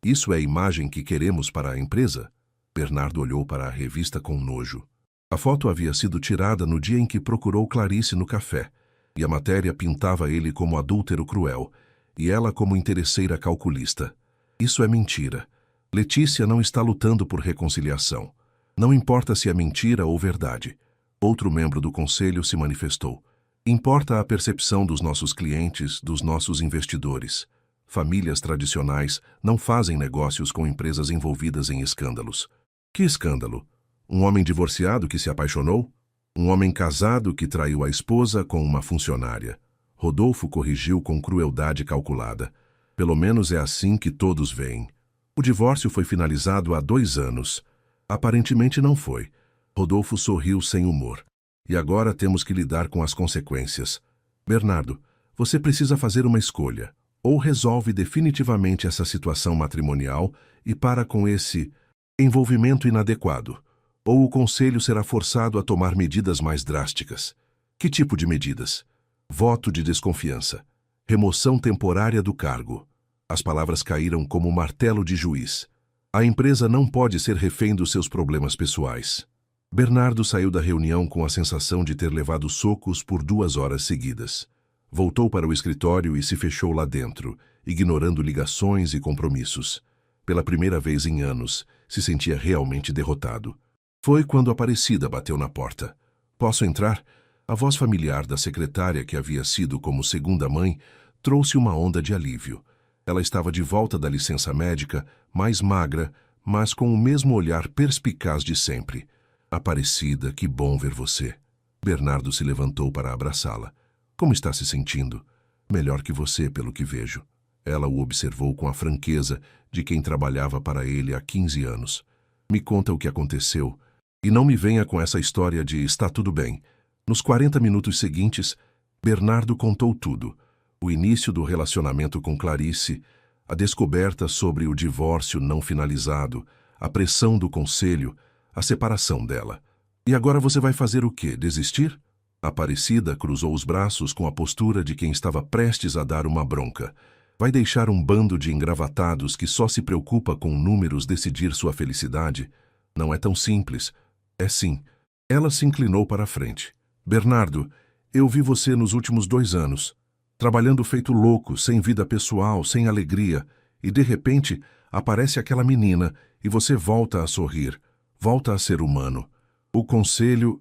Isso é a imagem que queremos para a empresa? Bernardo olhou para a revista com nojo. A foto havia sido tirada no dia em que procurou Clarice no café, e a matéria pintava ele como adúltero cruel, e ela como interesseira calculista. Isso é mentira. Letícia não está lutando por reconciliação. Não importa se é mentira ou verdade. Outro membro do conselho se manifestou. Importa a percepção dos nossos clientes, dos nossos investidores. Famílias tradicionais não fazem negócios com empresas envolvidas em escândalos. Que escândalo? Um homem divorciado que se apaixonou? Um homem casado que traiu a esposa com uma funcionária? Rodolfo corrigiu com crueldade calculada. Pelo menos é assim que todos veem. O divórcio foi finalizado há 2 anos. Aparentemente não foi. Rodolfo sorriu sem humor. E agora temos que lidar com as consequências. Bernardo, você precisa fazer uma escolha. Ou resolve definitivamente essa situação matrimonial e para com esse envolvimento inadequado. Ou o conselho será forçado a tomar medidas mais drásticas. Que tipo de medidas? Voto de desconfiança. Remoção temporária do cargo. As palavras caíram como um martelo de juiz. A empresa não pode ser refém dos seus problemas pessoais. Bernardo saiu da reunião com a sensação de ter levado socos por 2 horas seguidas. Voltou para o escritório e se fechou lá dentro, ignorando ligações e compromissos. Pela primeira vez em anos, se sentia realmente derrotado. Foi quando Aparecida bateu na porta. Posso entrar? A voz familiar da secretária, que havia sido como segunda mãe, trouxe uma onda de alívio. Ela estava de volta da licença médica, mais magra, mas com o mesmo olhar perspicaz de sempre. Aparecida, que bom ver você. Bernardo se levantou para abraçá-la. Como está se sentindo? Melhor que você, pelo que vejo. Ela o observou com a franqueza de quem trabalhava para ele há 15 anos. Me conta o que aconteceu. E não me venha com essa história de está tudo bem. Nos 40 minutos seguintes, Bernardo contou tudo. O início do relacionamento com Clarice, a descoberta sobre o divórcio não finalizado, a pressão do conselho, a separação dela. E agora você vai fazer o quê? Desistir? Aparecida cruzou os braços com a postura de quem estava prestes a dar uma bronca. Vai deixar um bando de engravatados que só se preocupa com números decidir sua felicidade? Não é tão simples. É sim. Ela se inclinou para a frente. Bernardo, eu vi você nos últimos 2 anos, trabalhando feito louco, sem vida pessoal, sem alegria, e de repente aparece aquela menina e você volta a sorrir, volta a ser humano. O conselho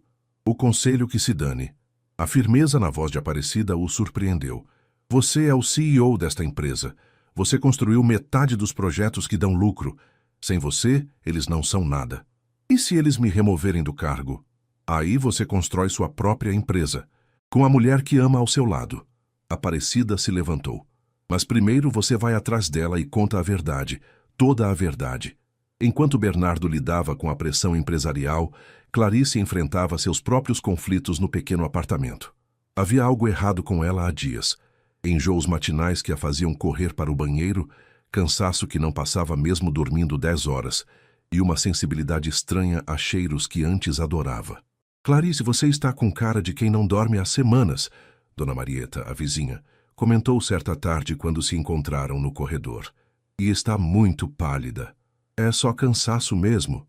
que se dane. A firmeza na voz de Aparecida o surpreendeu. Você é o CEO desta empresa. Você construiu metade dos projetos que dão lucro. Sem você, eles não são nada. E se eles me removerem do cargo? Aí você constrói sua própria empresa, com a mulher que ama ao seu lado. Aparecida se levantou. Mas primeiro você vai atrás dela e conta a verdade, toda a verdade. Enquanto Bernardo lidava com a pressão empresarial, Clarice enfrentava seus próprios conflitos no pequeno apartamento. Havia algo errado com ela há dias. Enjoos matinais que a faziam correr para o banheiro, cansaço que não passava mesmo dormindo 10 horas, e uma sensibilidade estranha a cheiros que antes adorava. Clarice, você está com cara de quem não dorme há semanas, Dona Marieta, a vizinha, comentou certa tarde quando se encontraram no corredor. E está muito pálida. É só cansaço mesmo.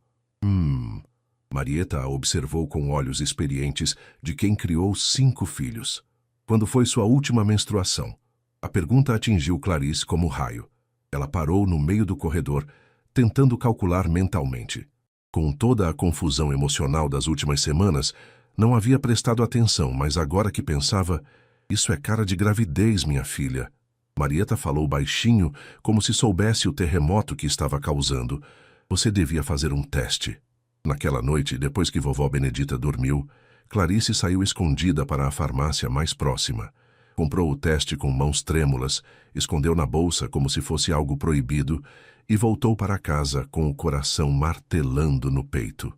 Marieta a observou com olhos experientes de quem criou 5 filhos. Quando foi sua última menstruação? A pergunta atingiu Clarice como raio. Ela parou no meio do corredor, tentando calcular mentalmente. Com toda a confusão emocional das últimas semanas, não havia prestado atenção, mas agora que pensava, isso é cara de gravidez, minha filha. Marieta falou baixinho, como se soubesse o terremoto que estava causando. Você devia fazer um teste. Naquela noite, depois que vovó Benedita dormiu, Clarice saiu escondida para a farmácia mais próxima. Comprou o teste com mãos trêmulas, escondeu na bolsa como se fosse algo proibido e voltou para casa com o coração martelando no peito.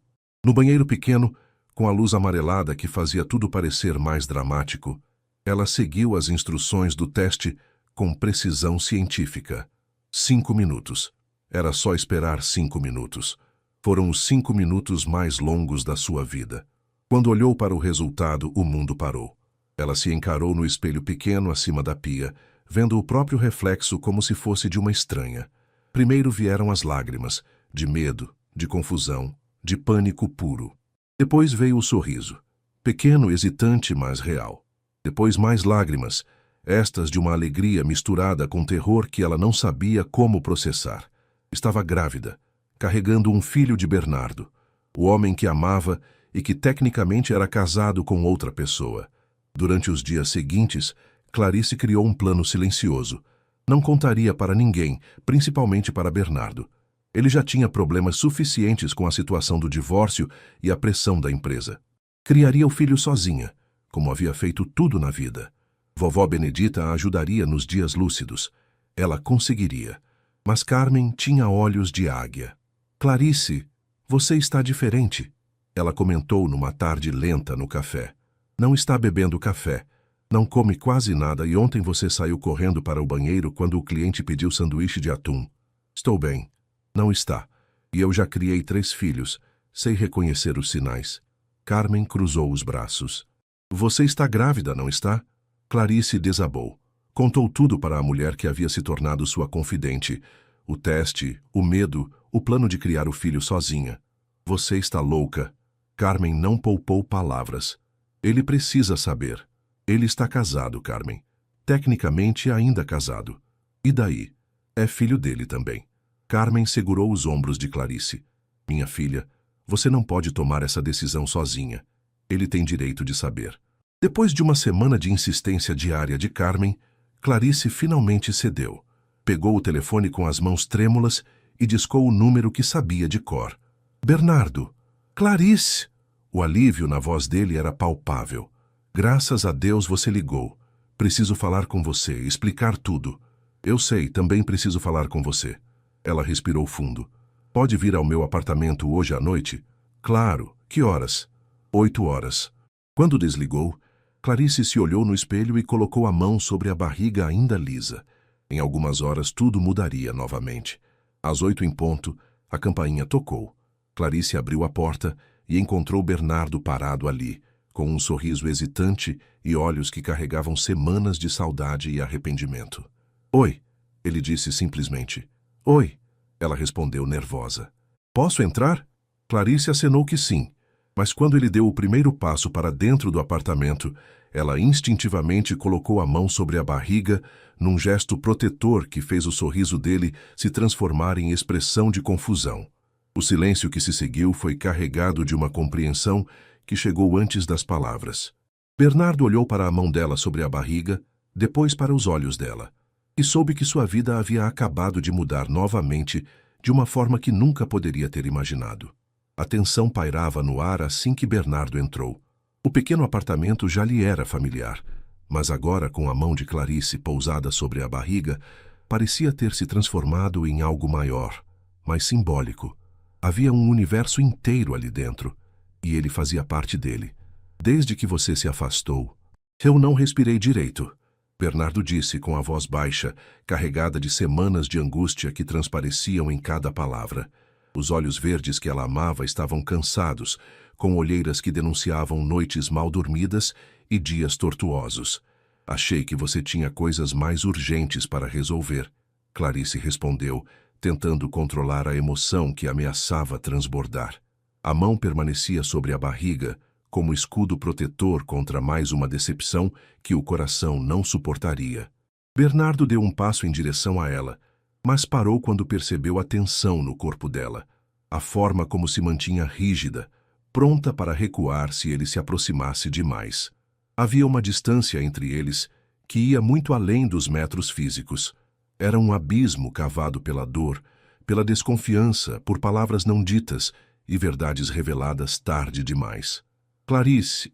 No banheiro pequeno, com a luz amarelada que fazia tudo parecer mais dramático, ela seguiu as instruções do teste com precisão científica. 5 minutos. Era só esperar 5 minutos. Foram os 5 minutos mais longos da sua vida. Quando olhou para o resultado, o mundo parou. Ela se encarou no espelho pequeno acima da pia, vendo o próprio reflexo como se fosse de uma estranha. Primeiro vieram as lágrimas, de medo, de confusão, de pânico puro. Depois veio o sorriso, pequeno, hesitante, mas real. Depois mais lágrimas, estas de uma alegria misturada com terror que ela não sabia como processar. Estava grávida, carregando um filho de Bernardo, o homem que amava e que tecnicamente era casado com outra pessoa. Durante os dias seguintes, Clarice criou um plano silencioso. Não contaria para ninguém, principalmente para Bernardo. Ele já tinha problemas suficientes com a situação do divórcio e a pressão da empresa. Criaria o filho sozinha, como havia feito tudo na vida. Vovó Benedita a ajudaria nos dias lúcidos. Ela conseguiria. Mas Carmen tinha olhos de águia. Clarice, você está diferente. Ela comentou numa tarde lenta no café. Não está bebendo café. Não come quase nada e ontem você saiu correndo para o banheiro quando o cliente pediu sanduíche de atum. Estou bem. Não está. E eu já criei 3 filhos. Sei reconhecer os sinais. Carmen cruzou os braços. Você está grávida, não está? Clarice desabou. Contou tudo para a mulher que havia se tornado sua confidente. O teste, o medo, o plano de criar o filho sozinha. Você está louca. Carmen não poupou palavras. Ele precisa saber. Ele está casado, Carmen. Tecnicamente ainda casado. E daí? É filho dele também. Carmen segurou os ombros de Clarice. Minha filha, você não pode tomar essa decisão sozinha. Ele tem direito de saber. Depois de uma semana de insistência diária de Carmen, Clarice finalmente cedeu. Pegou o telefone com as mãos trêmulas e discou o número que sabia de cor. Bernardo! Clarice! O alívio na voz dele era palpável. Graças a Deus você ligou. Preciso falar com você, explicar tudo. Eu sei, também preciso falar com você. Ela respirou fundo. Pode vir ao meu apartamento hoje à noite? Claro. Que horas? 8 horas. Quando desligou, Clarice se olhou no espelho e colocou a mão sobre a barriga ainda lisa. Em algumas horas tudo mudaria novamente. Às 8 em ponto, a campainha tocou. Clarice abriu a porta e encontrou Bernardo parado ali, com um sorriso hesitante e olhos que carregavam semanas de saudade e arrependimento. Oi, ele disse simplesmente. Oi, ela respondeu nervosa. Posso entrar? Clarice acenou que sim, mas quando ele deu o primeiro passo para dentro do apartamento, ela instintivamente colocou a mão sobre a barriga num gesto protetor que fez o sorriso dele se transformar em expressão de confusão. O silêncio que se seguiu foi carregado de uma compreensão que chegou antes das palavras. Bernardo olhou para a mão dela sobre a barriga, depois para os olhos dela, e soube que sua vida havia acabado de mudar novamente de uma forma que nunca poderia ter imaginado. A tensão pairava no ar assim que Bernardo entrou. O pequeno apartamento já lhe era familiar, mas agora, com a mão de Clarice pousada sobre a barriga, parecia ter se transformado em algo maior, mais simbólico. Havia um universo inteiro ali dentro, e ele fazia parte dele. Desde que você se afastou, eu não respirei direito, Bernardo disse com a voz baixa, carregada de semanas de angústia que transpareciam em cada palavra. Os olhos verdes que ela amava estavam cansados, com olheiras que denunciavam noites mal dormidas e dias tortuosos. Achei que você tinha coisas mais urgentes para resolver, Clarice respondeu, tentando controlar a emoção que ameaçava transbordar. A mão permanecia sobre a barriga, como escudo protetor contra mais uma decepção que o coração não suportaria. Bernardo deu um passo em direção a ela, mas parou quando percebeu a tensão no corpo dela, a forma como se mantinha rígida, pronta para recuar se ele se aproximasse demais. Havia uma distância entre eles que ia muito além dos metros físicos. Era um abismo cavado pela dor, pela desconfiança, por palavras não ditas e verdades reveladas tarde demais. Clarice,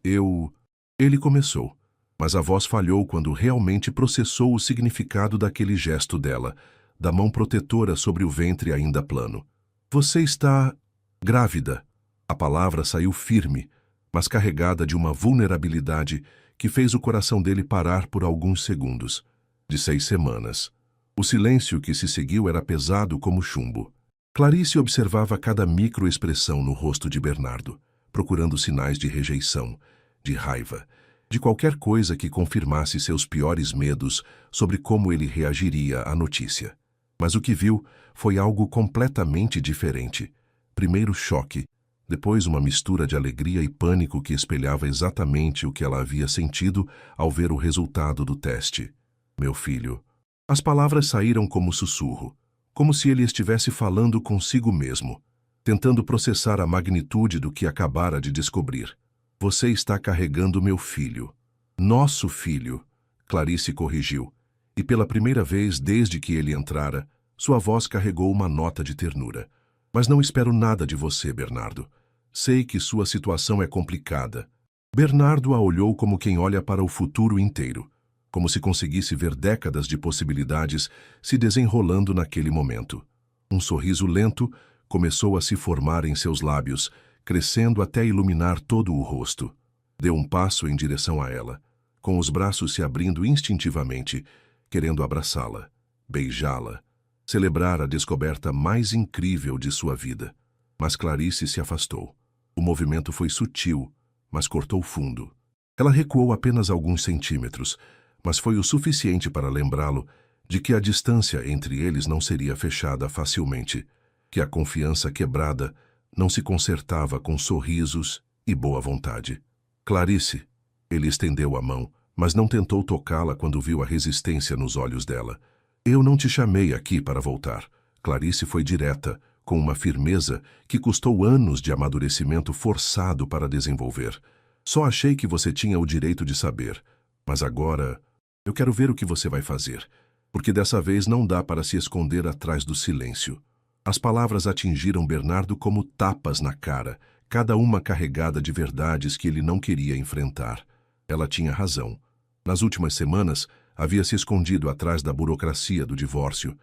Ele começou, mas a voz falhou quando realmente processou o significado daquele gesto dela, da mão protetora sobre o ventre ainda plano. Você está grávida. A palavra saiu firme, mas carregada de uma vulnerabilidade que fez o coração dele parar por alguns segundos. De 6 semanas. O silêncio que se seguiu era pesado como chumbo. Clarice observava cada microexpressão no rosto de Bernardo, procurando sinais de rejeição, de raiva, de qualquer coisa que confirmasse seus piores medos sobre como ele reagiria à notícia. Mas o que viu foi algo completamente diferente. Primeiro choque, depois uma mistura de alegria e pânico que espelhava exatamente o que ela havia sentido ao ver o resultado do teste. Meu filho. As palavras saíram como sussurro, como se ele estivesse falando consigo mesmo, tentando processar a magnitude do que acabara de descobrir. Você está carregando meu filho. Nosso filho, Clarice corrigiu, e pela primeira vez desde que ele entrara, sua voz carregou uma nota de ternura. Mas não espero nada de você, Bernardo. Sei que sua situação é complicada. Bernardo a olhou como quem olha para o futuro inteiro, como se conseguisse ver décadas de possibilidades se desenrolando naquele momento. Um sorriso lento começou a se formar em seus lábios, crescendo até iluminar todo o rosto. Deu um passo em direção a ela, com os braços se abrindo instintivamente, querendo abraçá-la, beijá-la, celebrar a descoberta mais incrível de sua vida. Mas Clarice se afastou. O movimento foi sutil, mas cortou fundo. Ela recuou apenas alguns centímetros, mas foi o suficiente para lembrá-lo de que a distância entre eles não seria fechada facilmente, que a confiança quebrada não se consertava com sorrisos e boa vontade. Clarice, ele estendeu a mão, mas não tentou tocá-la quando viu a resistência nos olhos dela. Eu não te chamei aqui para voltar. Clarice foi direta, com uma firmeza que custou anos de amadurecimento forçado para desenvolver. Só achei que você tinha o direito de saber, mas agora eu quero ver o que você vai fazer, porque dessa vez não dá para se esconder atrás do silêncio. As palavras atingiram Bernardo como tapas na cara, cada uma carregada de verdades que ele não queria enfrentar. Ela tinha razão. Nas últimas semanas, havia se escondido atrás da burocracia do divórcio,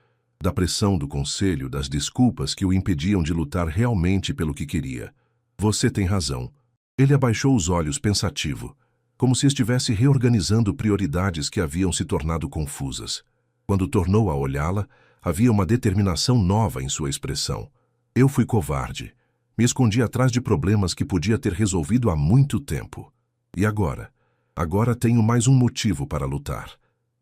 da pressão do conselho, das desculpas que o impediam de lutar realmente pelo que queria. Você tem razão. Ele abaixou os olhos pensativo, como se estivesse reorganizando prioridades que haviam se tornado confusas. Quando tornou a olhá-la, havia uma determinação nova em sua expressão. Eu fui covarde. Me escondi atrás de problemas que podia ter resolvido há muito tempo. E agora? Agora tenho mais um motivo para lutar.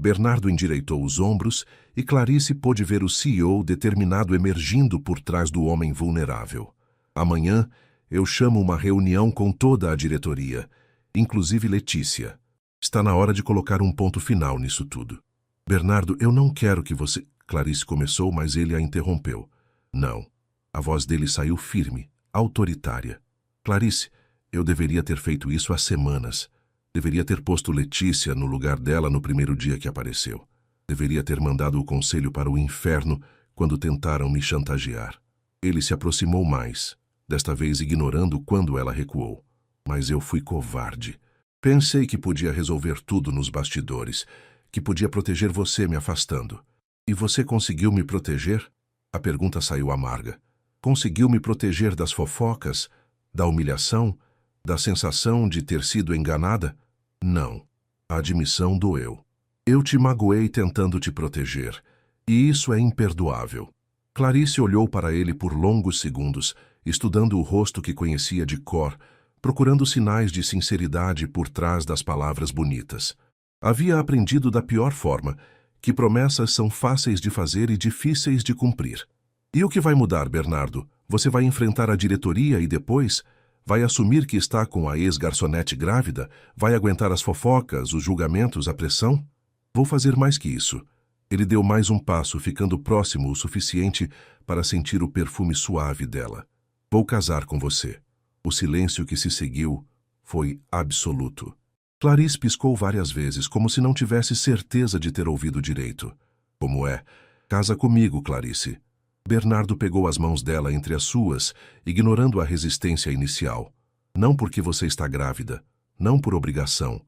Bernardo endireitou os ombros e Clarice pôde ver o CEO determinado emergindo por trás do homem vulnerável. Amanhã, eu chamo uma reunião com toda a diretoria, inclusive Letícia. Está na hora de colocar um ponto final nisso tudo. Bernardo, eu não quero que você... Clarice começou, mas ele a interrompeu. Não. A voz dele saiu firme, autoritária. Clarice, eu deveria ter feito isso há semanas. Deveria ter posto Letícia no lugar dela no primeiro dia que apareceu. Deveria ter mandado o conselho para o inferno quando tentaram me chantagear. Ele se aproximou mais, desta vez ignorando quando ela recuou. Mas eu fui covarde. Pensei que podia resolver tudo nos bastidores, que podia proteger você me afastando. E você conseguiu me proteger? A pergunta saiu amarga. Conseguiu me proteger das fofocas, da humilhação, da sensação de ter sido enganada? Não. A admissão doeu. Eu te magoei tentando te proteger, e isso é imperdoável. Clarice olhou para ele por longos segundos, estudando o rosto que conhecia de cor, procurando sinais de sinceridade por trás das palavras bonitas. Havia aprendido da pior forma que promessas são fáceis de fazer e difíceis de cumprir. E o que vai mudar, Bernardo? Você vai enfrentar a diretoria e depois vai assumir que está com a ex-garçonete grávida? Vai aguentar as fofocas, os julgamentos, a pressão? Vou fazer mais que isso. Ele deu mais um passo, ficando próximo o suficiente para sentir o perfume suave dela. Vou casar com você. O silêncio que se seguiu foi absoluto. Clarice piscou várias vezes, como se não tivesse certeza de ter ouvido direito. Como é? Casa comigo, Clarice. Bernardo pegou as mãos dela entre as suas, ignorando a resistência inicial. Não porque você está grávida, não por obrigação,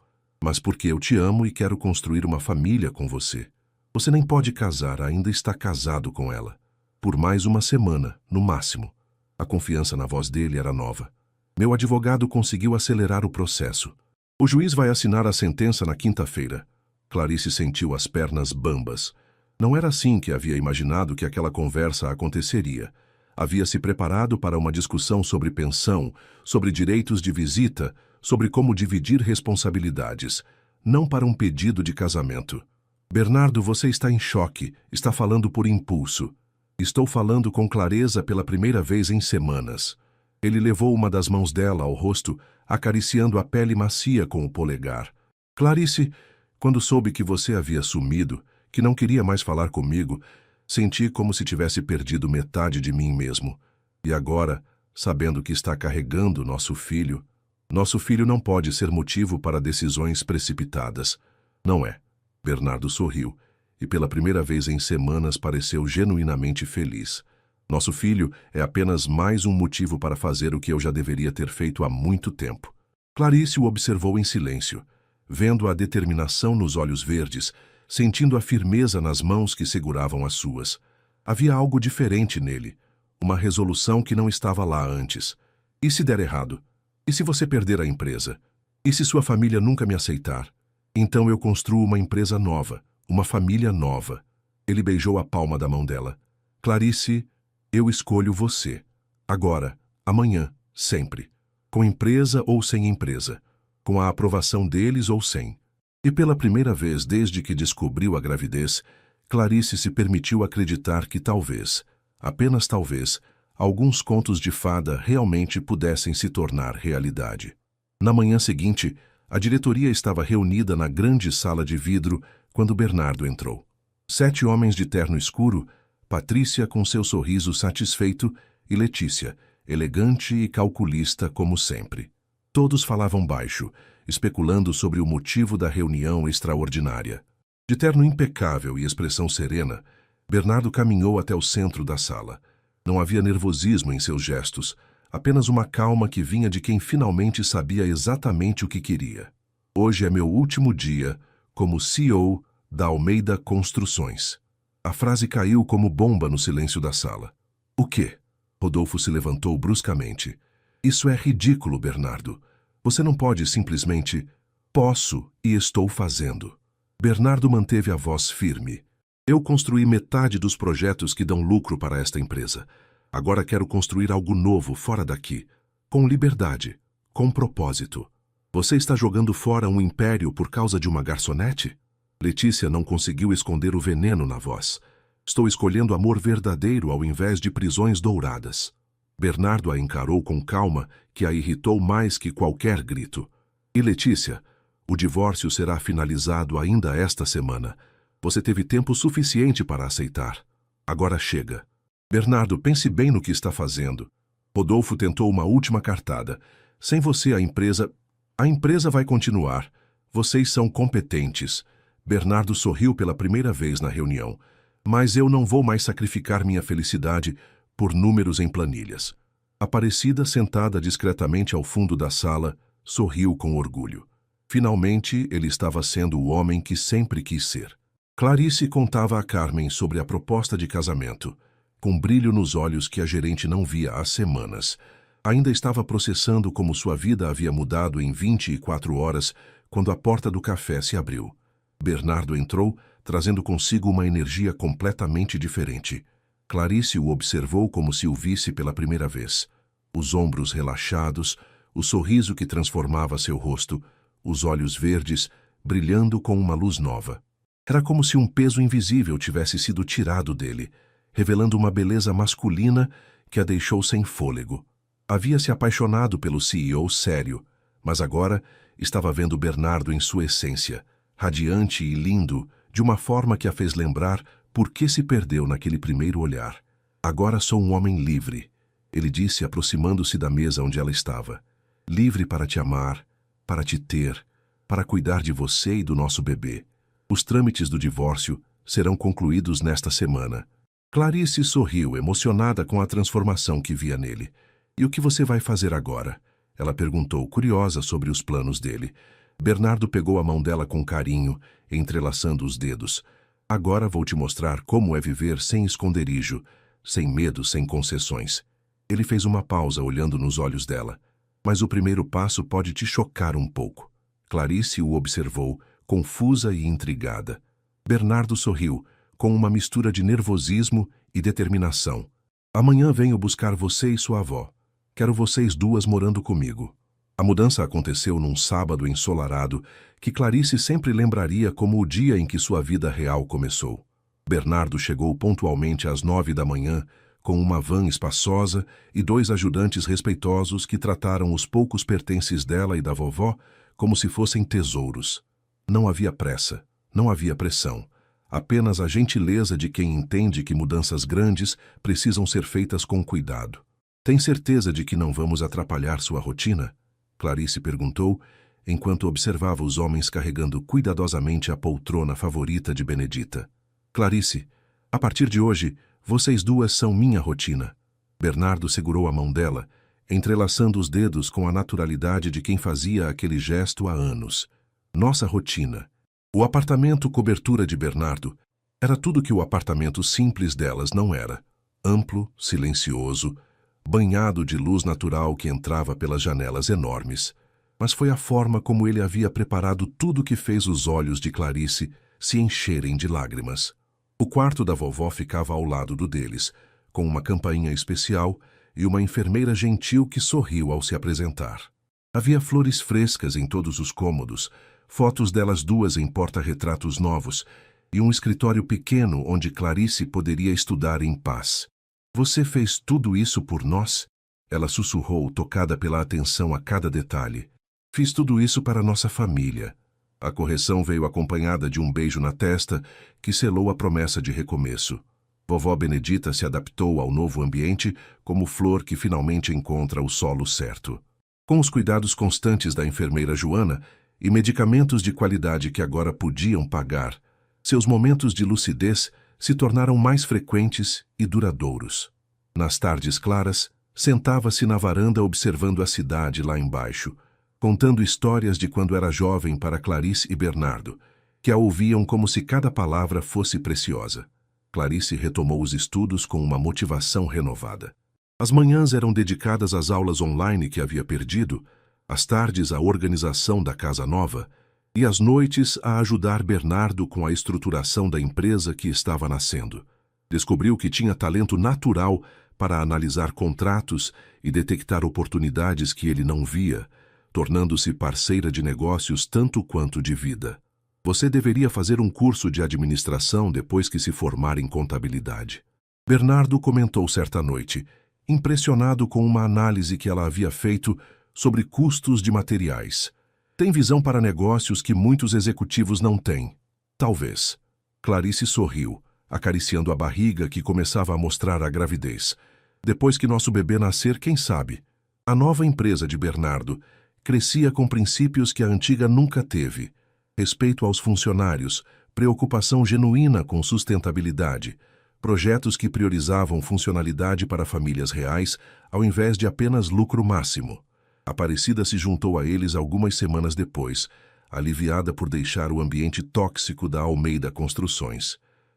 mas porque eu te amo e quero construir uma família com você. Você nem pode casar, ainda está casado com ela. Por mais uma semana, no máximo. A confiança na voz dele era nova. Meu advogado conseguiu acelerar o processo. O juiz vai assinar a sentença na quinta-feira. Clarice sentiu as pernas bambas. Não era assim que havia imaginado que aquela conversa aconteceria. Havia se preparado para uma discussão sobre pensão, sobre direitos de visita, sobre como dividir responsabilidades, não para um pedido de casamento. Bernardo, você está em choque, está falando por impulso. Estou falando com clareza pela primeira vez em semanas. Ele levou uma das mãos dela ao rosto, acariciando a pele macia com o polegar. Clarice, quando soube que você havia sumido, que não queria mais falar comigo, senti como se tivesse perdido metade de mim mesmo. E agora, sabendo que está carregando nosso filho não pode ser motivo para decisões precipitadas. Não é. Bernardo sorriu, e pela primeira vez em semanas pareceu genuinamente feliz. Nosso filho é apenas mais um motivo para fazer o que eu já deveria ter feito há muito tempo. Clarice o observou em silêncio, vendo a determinação nos olhos verdes, sentindo a firmeza nas mãos que seguravam as suas. Havia algo diferente nele, uma resolução que não estava lá antes. E se der errado? E se você perder a empresa? E se sua família nunca me aceitar? Então eu construo uma empresa nova, uma família nova. Ele beijou a palma da mão dela. Clarice, eu escolho você. Agora, amanhã, sempre. Com empresa ou sem empresa. Com a aprovação deles ou sem. E pela primeira vez desde que descobriu a gravidez, Clarice se permitiu acreditar que talvez, apenas talvez, alguns contos de fada realmente pudessem se tornar realidade. Na manhã seguinte, a diretoria estava reunida na grande sala de vidro quando Bernardo entrou. 7 homens de terno escuro, Patrícia com seu sorriso satisfeito e Letícia, elegante e calculista como sempre. Todos falavam baixo, especulando sobre o motivo da reunião extraordinária. De terno impecável e expressão serena, Bernardo caminhou até o centro da sala. Não havia nervosismo em seus gestos, apenas uma calma que vinha de quem finalmente sabia exatamente o que queria. Hoje é meu último dia como CEO da Almeida Construções. A frase caiu como bomba no silêncio da sala. O quê? Rodolfo se levantou bruscamente. Isso é ridículo, Bernardo. Você não pode simplesmente... Posso e estou fazendo. Bernardo manteve a voz firme. Eu construí metade dos projetos que dão lucro para esta empresa. Agora quero construir algo novo fora daqui. Com liberdade. Com propósito. Você está jogando fora um império por causa de uma garçonete? Letícia não conseguiu esconder o veneno na voz. Estou escolhendo amor verdadeiro ao invés de prisões douradas. Bernardo a encarou com calma, que a irritou mais que qualquer grito. E Letícia, o divórcio será finalizado ainda esta semana. Você teve tempo suficiente para aceitar. Agora chega. Bernardo, pense bem no que está fazendo. Rodolfo tentou uma última cartada. Sem você, a empresa vai continuar. Vocês são competentes. Bernardo sorriu pela primeira vez na reunião. Mas eu não vou mais sacrificar minha felicidade por números em planilhas. Aparecida, sentada discretamente ao fundo da sala, sorriu com orgulho. Finalmente, ele estava sendo o homem que sempre quis ser. Clarice contava a Carmen sobre a proposta de casamento, com brilho nos olhos que a gerente não via há semanas. Ainda estava processando como sua vida havia mudado em 24 horas quando a porta do café se abriu. Bernardo entrou, trazendo consigo uma energia completamente diferente. Clarice o observou como se o visse pela primeira vez. Os ombros relaxados, o sorriso que transformava seu rosto, os olhos verdes, brilhando com uma luz nova. Era como se um peso invisível tivesse sido tirado dele, revelando uma beleza masculina que a deixou sem fôlego. Havia se apaixonado pelo CEO sério, mas agora estava vendo Bernardo em sua essência, radiante e lindo, de uma forma que a fez lembrar por que se perdeu naquele primeiro olhar. Agora sou um homem livre, ele disse aproximando-se da mesa onde ela estava. Livre para te amar, para te ter, para cuidar de você e do nosso bebê. Os trâmites do divórcio serão concluídos nesta semana. Clarice sorriu, emocionada com a transformação que via nele. E o que você vai fazer agora? Ela perguntou, curiosa sobre os planos dele. Bernardo pegou a mão dela com carinho, entrelaçando os dedos. Agora vou te mostrar como é viver sem esconderijo, sem medo, sem concessões. Ele fez uma pausa olhando nos olhos dela. Mas o primeiro passo pode te chocar um pouco. Clarice o observou, confusa e intrigada. Bernardo sorriu, com uma mistura de nervosismo e determinação. Amanhã venho buscar você e sua avó. Quero vocês duas morando comigo. A mudança aconteceu num sábado ensolarado que Clarice sempre lembraria como o dia em que sua vida real começou. Bernardo chegou pontualmente às 9 da manhã, com uma van espaçosa e 2 ajudantes respeitosos que trataram os poucos pertences dela e da vovó como se fossem tesouros. Não havia pressa, não havia pressão. Apenas a gentileza de quem entende que mudanças grandes precisam ser feitas com cuidado. Tem certeza de que não vamos atrapalhar sua rotina? Clarice perguntou, enquanto observava os homens carregando cuidadosamente a poltrona favorita de Benedita. Clarice, a partir de hoje, vocês duas são minha rotina. Bernardo segurou a mão dela, entrelaçando os dedos com a naturalidade de quem fazia aquele gesto há anos. Nossa rotina. O apartamento cobertura de Bernardo era tudo que o apartamento simples delas não era. Amplo, silencioso, banhado de luz natural que entrava pelas janelas enormes. Mas foi a forma como ele havia preparado tudo que fez os olhos de Clarice se encherem de lágrimas. O quarto da vovó ficava ao lado do deles, com uma campainha especial e uma enfermeira gentil que sorriu ao se apresentar. Havia flores frescas em todos os cômodos, fotos delas duas em porta-retratos novos e um escritório pequeno onde Clarice poderia estudar em paz. Você fez tudo isso por nós? Ela sussurrou, tocada pela atenção a cada detalhe. Fiz tudo isso para nossa família. A correção veio acompanhada de um beijo na testa que selou a promessa de recomeço. Vovó Benedita se adaptou ao novo ambiente como flor que finalmente encontra o solo certo. Com os cuidados constantes da enfermeira Joana e medicamentos de qualidade que agora podiam pagar, seus momentos de lucidez se tornaram mais frequentes e duradouros. Nas tardes claras, sentava-se na varanda observando a cidade lá embaixo, contando histórias de quando era jovem para Clarice e Bernardo, que a ouviam como se cada palavra fosse preciosa. Clarice retomou os estudos com uma motivação renovada. As manhãs eram dedicadas às aulas online que havia perdido, as tardes à organização da casa nova e as noites a ajudar Bernardo com a estruturação da empresa que estava nascendo. Descobriu que tinha talento natural para analisar contratos e detectar oportunidades que ele não via, tornando-se parceira de negócios tanto quanto de vida. Você deveria fazer um curso de administração depois que se formar em contabilidade. Bernardo comentou certa noite, impressionado com uma análise que ela havia feito sobre custos de materiais. Tem visão para negócios que muitos executivos não têm. Talvez. Clarice sorriu, acariciando a barriga que começava a mostrar a gravidez. Depois que nosso bebê nascer, quem sabe? A nova empresa de Bernardo crescia com princípios que a antiga nunca teve. Respeito aos funcionários, preocupação genuína com sustentabilidade, projetos que priorizavam funcionalidade para famílias reais ao invés de apenas lucro máximo. Aparecida se juntou a eles algumas semanas depois, aliviada por deixar o ambiente tóxico da Almeida Construções.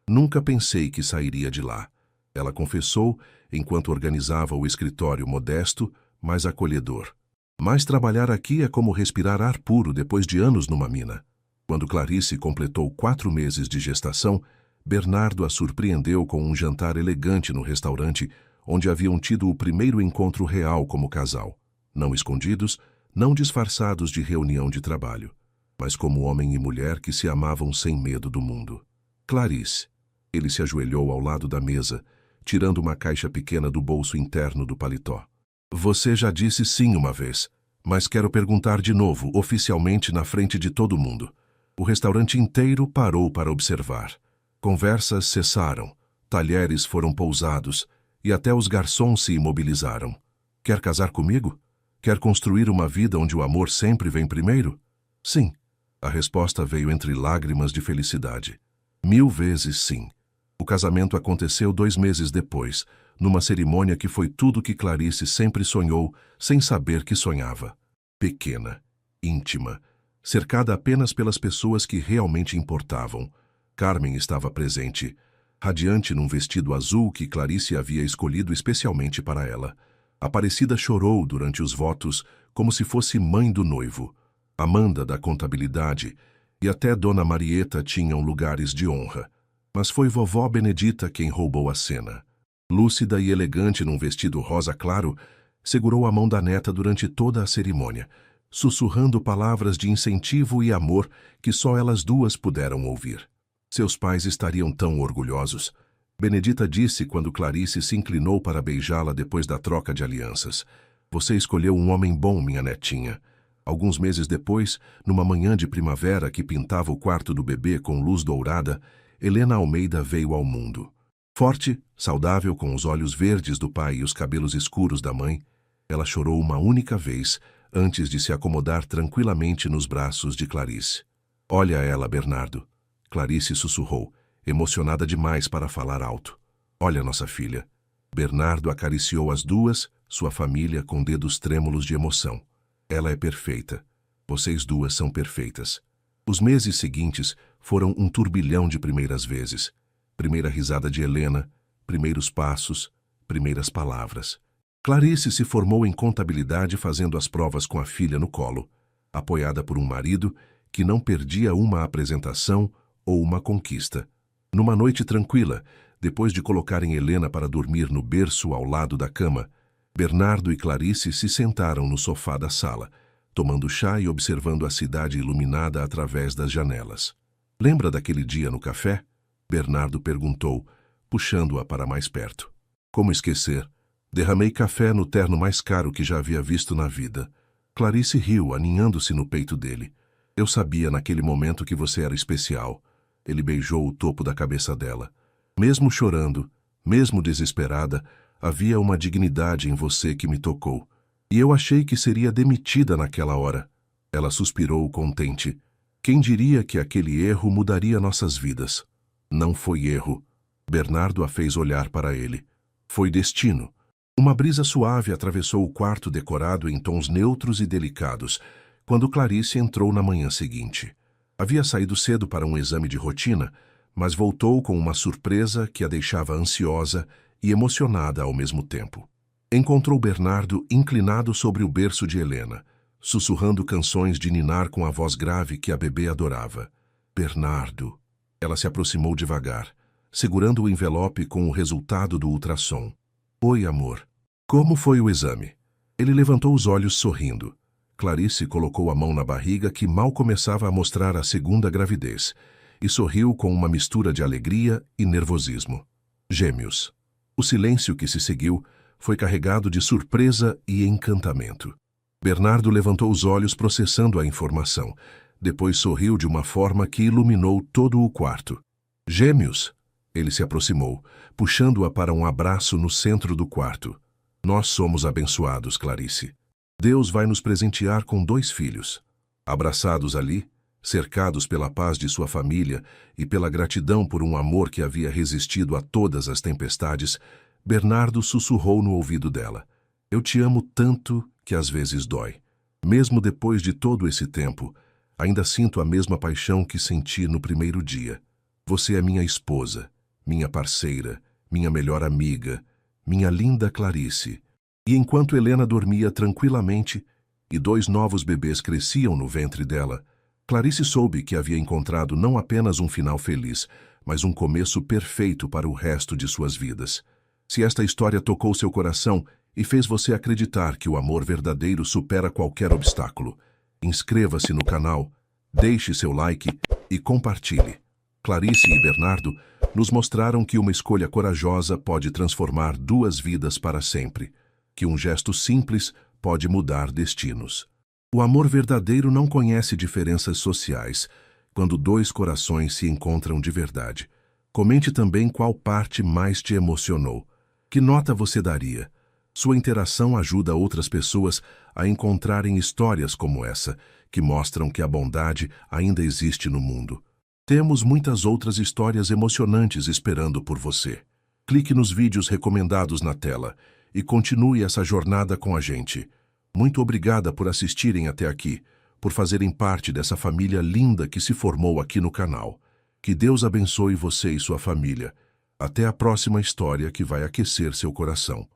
Nunca pensei que sairia de lá, ela confessou enquanto organizava o escritório modesto, mas acolhedor. Mas trabalhar aqui é como respirar ar puro depois de anos numa mina. Quando Clarice completou 4 meses de gestação, Bernardo a surpreendeu com um jantar elegante no restaurante onde haviam tido o primeiro encontro real como casal. Não escondidos, não disfarçados de reunião de trabalho, mas como homem e mulher que se amavam sem medo do mundo. Clarice. Ele se ajoelhou ao lado da mesa, tirando uma caixa pequena do bolso interno do paletó. Você já disse sim uma vez, mas quero perguntar de novo, oficialmente na frente de todo mundo. O restaurante inteiro parou para observar. Conversas cessaram, talheres foram pousados e até os garçons se imobilizaram. Quer casar comigo? Quer construir uma vida onde o amor sempre vem primeiro? Sim. A resposta veio entre lágrimas de felicidade. 1000 vezes sim. O casamento aconteceu 2 meses depois, numa cerimônia que foi tudo que Clarice sempre sonhou, sem saber que sonhava. Pequena, íntima, cercada apenas pelas pessoas que realmente importavam. Carmen estava presente, radiante num vestido azul que Clarice havia escolhido especialmente para ela. Aparecida chorou durante os votos como se fosse mãe do noivo. Amanda, da contabilidade, e até Dona Marieta tinham lugares de honra. Mas foi vovó Benedita quem roubou a cena. Lúcida e elegante num vestido rosa claro, segurou a mão da neta durante toda a cerimônia, sussurrando palavras de incentivo e amor que só elas duas puderam ouvir. Seus pais estariam tão orgulhosos. Benedita disse quando Clarice se inclinou para beijá-la depois da troca de alianças. Você escolheu um homem bom, minha netinha. Alguns meses depois, numa manhã de primavera que pintava o quarto do bebê com luz dourada, Helena Almeida veio ao mundo. Forte, saudável, com os olhos verdes do pai e os cabelos escuros da mãe, ela chorou uma única vez antes de se acomodar tranquilamente nos braços de Clarice. Olha ela, Bernardo. Clarice sussurrou, emocionada demais para falar alto. Olha nossa filha. Bernardo acariciou as duas, sua família, com dedos trêmulos de emoção. Ela é perfeita. Vocês duas são perfeitas. Os meses seguintes foram um turbilhão de primeiras vezes. Primeira risada de Helena, primeiros passos, primeiras palavras. Clarice se formou em contabilidade fazendo as provas com a filha no colo, apoiada por um marido que não perdia uma apresentação ou uma conquista. Numa noite tranquila, depois de colocarem Helena para dormir no berço ao lado da cama, Bernardo e Clarice se sentaram no sofá da sala, tomando chá e observando a cidade iluminada através das janelas. Lembra daquele dia no café? Bernardo perguntou, puxando-a para mais perto. Como esquecer? Derramei café no terno mais caro que já havia visto na vida. Clarice riu, aninhando-se no peito dele. Eu sabia naquele momento que você era especial. Ele beijou o topo da cabeça dela. Mesmo chorando, mesmo desesperada, havia uma dignidade em você que me tocou. E eu achei que seria demitida naquela hora. Ela suspirou contente. Quem diria que aquele erro mudaria nossas vidas? Não foi erro. Bernardo a fez olhar para ele. Foi destino. Uma brisa suave atravessou o quarto decorado em tons neutros e delicados, quando Clarice entrou na manhã seguinte. Havia saído cedo para um exame de rotina, mas voltou com uma surpresa que a deixava ansiosa e emocionada ao mesmo tempo. Encontrou Bernardo inclinado sobre o berço de Helena, sussurrando canções de ninar com a voz grave que a bebê adorava. Bernardo. Ela se aproximou devagar, segurando o envelope com o resultado do ultrassom. Oi, amor. Como foi o exame? Ele levantou os olhos sorrindo. Clarice colocou a mão na barriga que mal começava a mostrar a segunda gravidez e sorriu com uma mistura de alegria e nervosismo. Gêmeos. O silêncio que se seguiu foi carregado de surpresa e encantamento. Bernardo levantou os olhos processando a informação. Depois sorriu de uma forma que iluminou todo o quarto. Gêmeos! Ele se aproximou, puxando-a para um abraço no centro do quarto. Nós somos abençoados, Clarice. Deus vai nos presentear com 2 filhos. Abraçados ali, cercados pela paz de sua família e pela gratidão por um amor que havia resistido a todas as tempestades, Bernardo sussurrou no ouvido dela. Eu te amo tanto que às vezes dói. Mesmo depois de todo esse tempo, ainda sinto a mesma paixão que senti no primeiro dia. Você é minha esposa, minha parceira, minha melhor amiga, minha linda Clarice. E enquanto Helena dormia tranquilamente e 2 novos bebês cresciam no ventre dela, Clarice soube que havia encontrado não apenas um final feliz, mas um começo perfeito para o resto de suas vidas. Se esta história tocou seu coração e fez você acreditar que o amor verdadeiro supera qualquer obstáculo, inscreva-se no canal, deixe seu like e compartilhe. Clarice e Bernardo nos mostraram que uma escolha corajosa pode transformar duas vidas para sempre, que um gesto simples pode mudar destinos. O amor verdadeiro não conhece diferenças sociais, quando dois corações se encontram de verdade. Comente também qual parte mais te emocionou. Que nota você daria? Sua interação ajuda outras pessoas a encontrarem histórias como essa, que mostram que a bondade ainda existe no mundo. Temos muitas outras histórias emocionantes esperando por você. Clique nos vídeos recomendados na tela e continue essa jornada com a gente. Muito obrigada por assistirem até aqui, por fazerem parte dessa família linda que se formou aqui no canal. Que Deus abençoe você e sua família. Até a próxima história que vai aquecer seu coração.